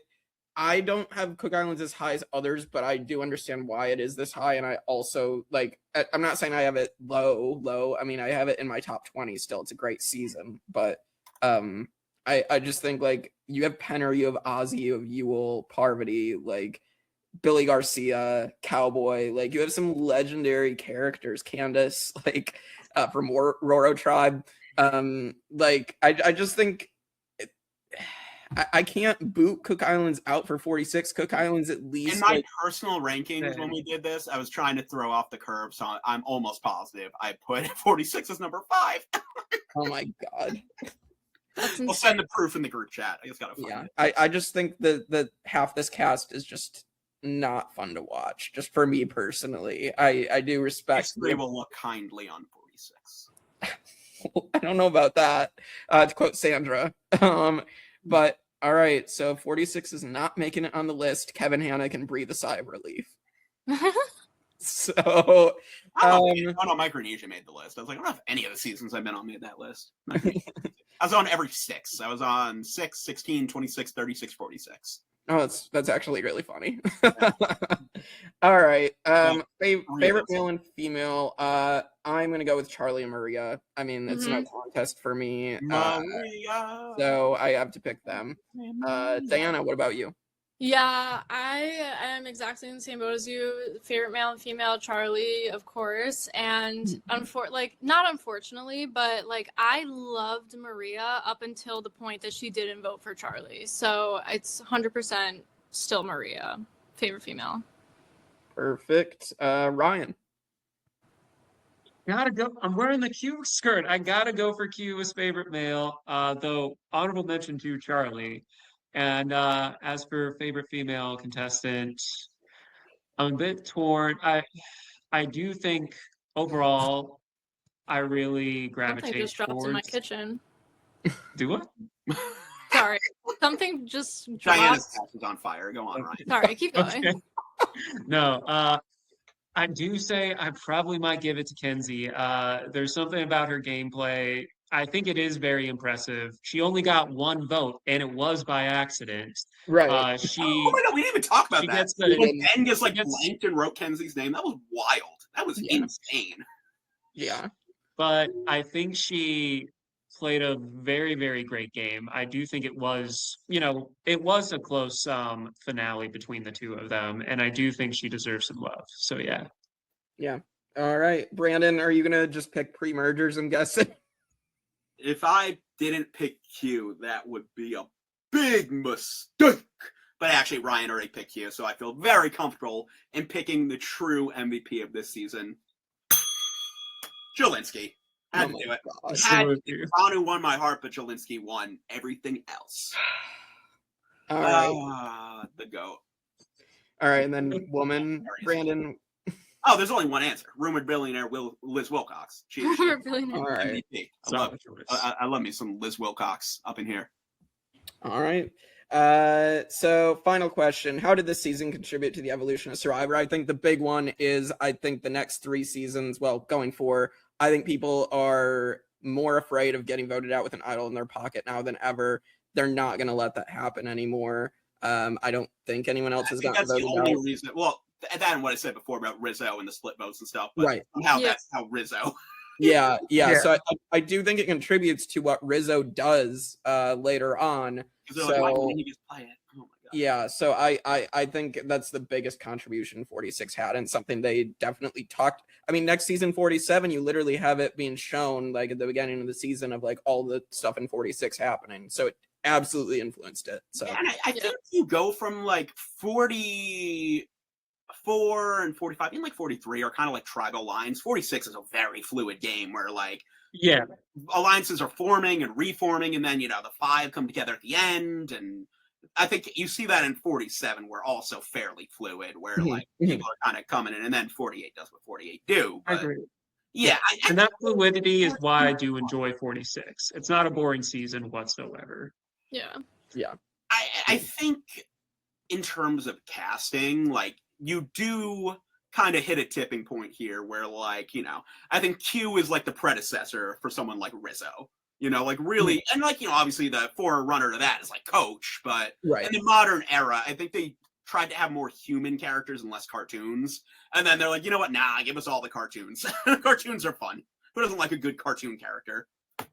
I don't have Cook Islands as high as others, but I do understand why it is this high. And I also like. I'm not saying I have it low. I mean, I have it in my top 20 still. It's a great season, but I just think like you have Penner, you have Ozzy, you have Ewell, Parvati, like Billy Garcia, Cowboy, like you have some legendary characters, Candace, like from Roro Tribe. Like I just think I can't boot Cook Islands out for 46. Cook Islands at least. in my like, personal rankings when we did this, I was trying to throw off the curve, so I'm almost positive I put 46 as number 5. oh my god. That's We'll insane. send the proof in the group chat. I just gotta find Yeah. it. I just think that half this cast is just not fun to watch, just for me personally. I do respect History will look kindly on 46. I don't know about that, to quote Sandra. But all right, so 46 is not making it on the list. Kevin Hanna can breathe a sigh of relief. So, I don't know Micronesia made the list. I was like, I don't know if any of the seasons I've been on made that list. I was on every 6. I was on 6, 16, 26, 36, 46. oh, that's actually really funny. All right, favorite male and female. I'm gonna go with Charlie and Maria. I mean, it's no contest for me. Maria. So I have to pick them. Diana, what about you? Yeah, I am exactly in the same boat as you. Favorite male and female, Charlie, of course. And not unfortunately, but like I loved Maria up until the point that she didn't vote for Charlie. So it's 100% still Maria. Favorite female. Perfect. Ryan. Gotta go. I'm wearing the Q skirt. I gotta go for Q as favorite male. Though honorable mention to Charlie. And as for favorite female contestant, I'm a bit torn. I do think overall, I really Something gravitate just dropped in my towards. kitchen. Do what? Sorry. Something just Diana's dropped. house is on fire. Go on, Ryan. Sorry, keep going. Okay. No, I do say I probably might give it to Kenzie. There's something about her gameplay. I think it is very impressive. She only got 1 vote, and it was by accident. Right. Oh my god, we didn't even talk about she that. gets the- When Ben just like she gets- blanked and wrote Kenzie's name, that was wild. That was Yeah. insane. Yeah. But I think she played a very, very great game. I do think it was a close finale between the two of them, and I do think she deserves some love. So yeah. Yeah. All right. Brandon, are you going to just pick pre-mergers, I'm guessing? If I didn't pick Q, that would be a big mistake. But actually, Ryan already picked Q, so I feel very comfortable in picking the true MVP of this season, Jelinsky. Had to do it. God. Had to do it. Bhanu won my heart, but Jelinsky won everything else. All right. The GOAT. All right. And then woman, Brandon. Oh, there's only one answer. Rumored billionaire Liz Wilcox. We're really All right. MVP. Solid choice. I love me some Liz Wilcox up in here. All right. So final question. How did this season contribute to the evolution of Survivor? I think the big one is, I think the next 3 seasons, well, going for, I think people are more afraid of getting voted out with an idol in their pocket now than ever. They're not going to let that happen anymore. I don't think anyone else has gotten voted out. That's the only reason. Well, that and what I said before about Rizzo and the split votes and stuff. But Right. somehow Yeah. that's how Rizzo. Yeah. Yeah. So I do think it contributes to what Rizzo does later on. So, like, why didn't he just play it? Oh my god. Yeah, so I think that's the biggest contribution 46 had, and something they definitely talked. I mean, next season 47, you literally have it being shown like at the beginning of the season of like all the stuff in 46 happening. So absolutely influenced it. So and I think you go from like 44 and 45, even like 43 are kind of like tribal lines. 46 is a very fluid game where like alliances are forming and reforming, and then the 5 come together at the end. And I think you see that in 47, we're also fairly fluid, where like people are kind of coming in, and then 48 does what 48 do. But, I agree. Yeah, and that fluidity is why I do enjoy 46. It's not a boring season whatsoever. Yeah. I think in terms of casting, like you do kind of hit a tipping point here where like, I think Q is like the predecessor for someone like Rizzo, like really, and like, obviously the forerunner to that is like Coach, but in the modern era, I think they tried to have more human characters and less cartoons. And then they're like, you know what? Nah, give us all the cartoons. Cartoons are fun. Who doesn't like a good cartoon character? I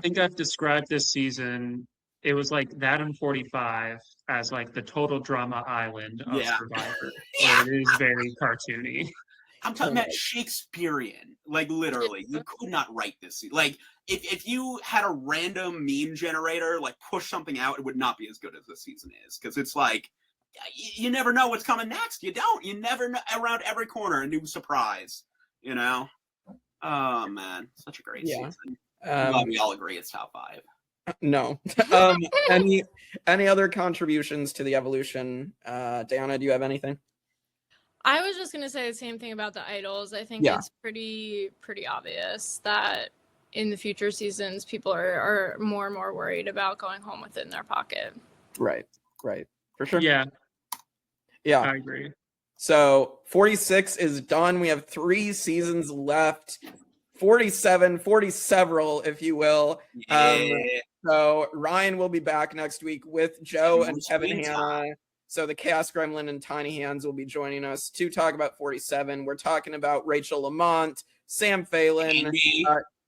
think I've described this season. It was like that in 45 as like the total drama island of Survivor. Where it is very cartoony. I'm talking about Shakespearean. Like literally, you could not write this. Like if you had a random meme generator, like push something out, it would not be as good as this season is. Because it's like, you never know what's coming next. You never know, around every corner, a new surprise, Oh man, such a great season. I'm glad we all agree it's top 5. No. Any other contributions to the evolution? Diana, do you have anything? I was just gonna say the same thing about the idols. I think it's pretty obvious that in the future seasons, people are more and more worried about going home with it in their pocket. Right. For sure. Yeah. I agree. So 46 is done. We have 3 seasons left. 47, 40 several, if you will. So Ryan will be back next week with Joe and Kevin Hanna. So the Chaos Gremlin and Tiny Hands will be joining us to talk about 47. We're talking about Rachel Lamont, Sam Phelan,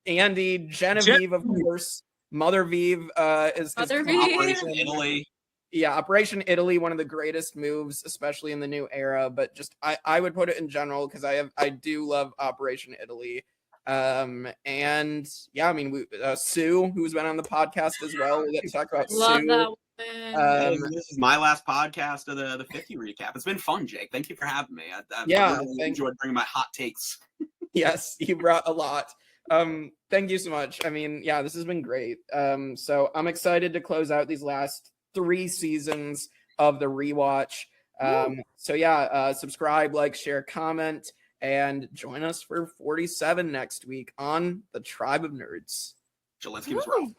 Andy, Genevieve, of course. Mother Vive is Operation Italy. Yeah, Operation Italy, one of the greatest moves, especially in the new era. But just I would put it in general because I do love Operation Italy. And yeah, I mean, Sue, who's been on the podcast as well. We get to talk about Love Sue. That one. This is my last podcast of the 50 recap. It's been fun, Jake. Thank you for having me. I've really enjoyed bringing my hot takes. Yes, you brought a lot. Thank you so much. I mean, yeah, this has been great. So I'm excited to close out these last 3 seasons of the rewatch. So yeah, subscribe, like, share, comment, and join us for 47 next week on the Tribe of Nerds. Jelinsky was wrong.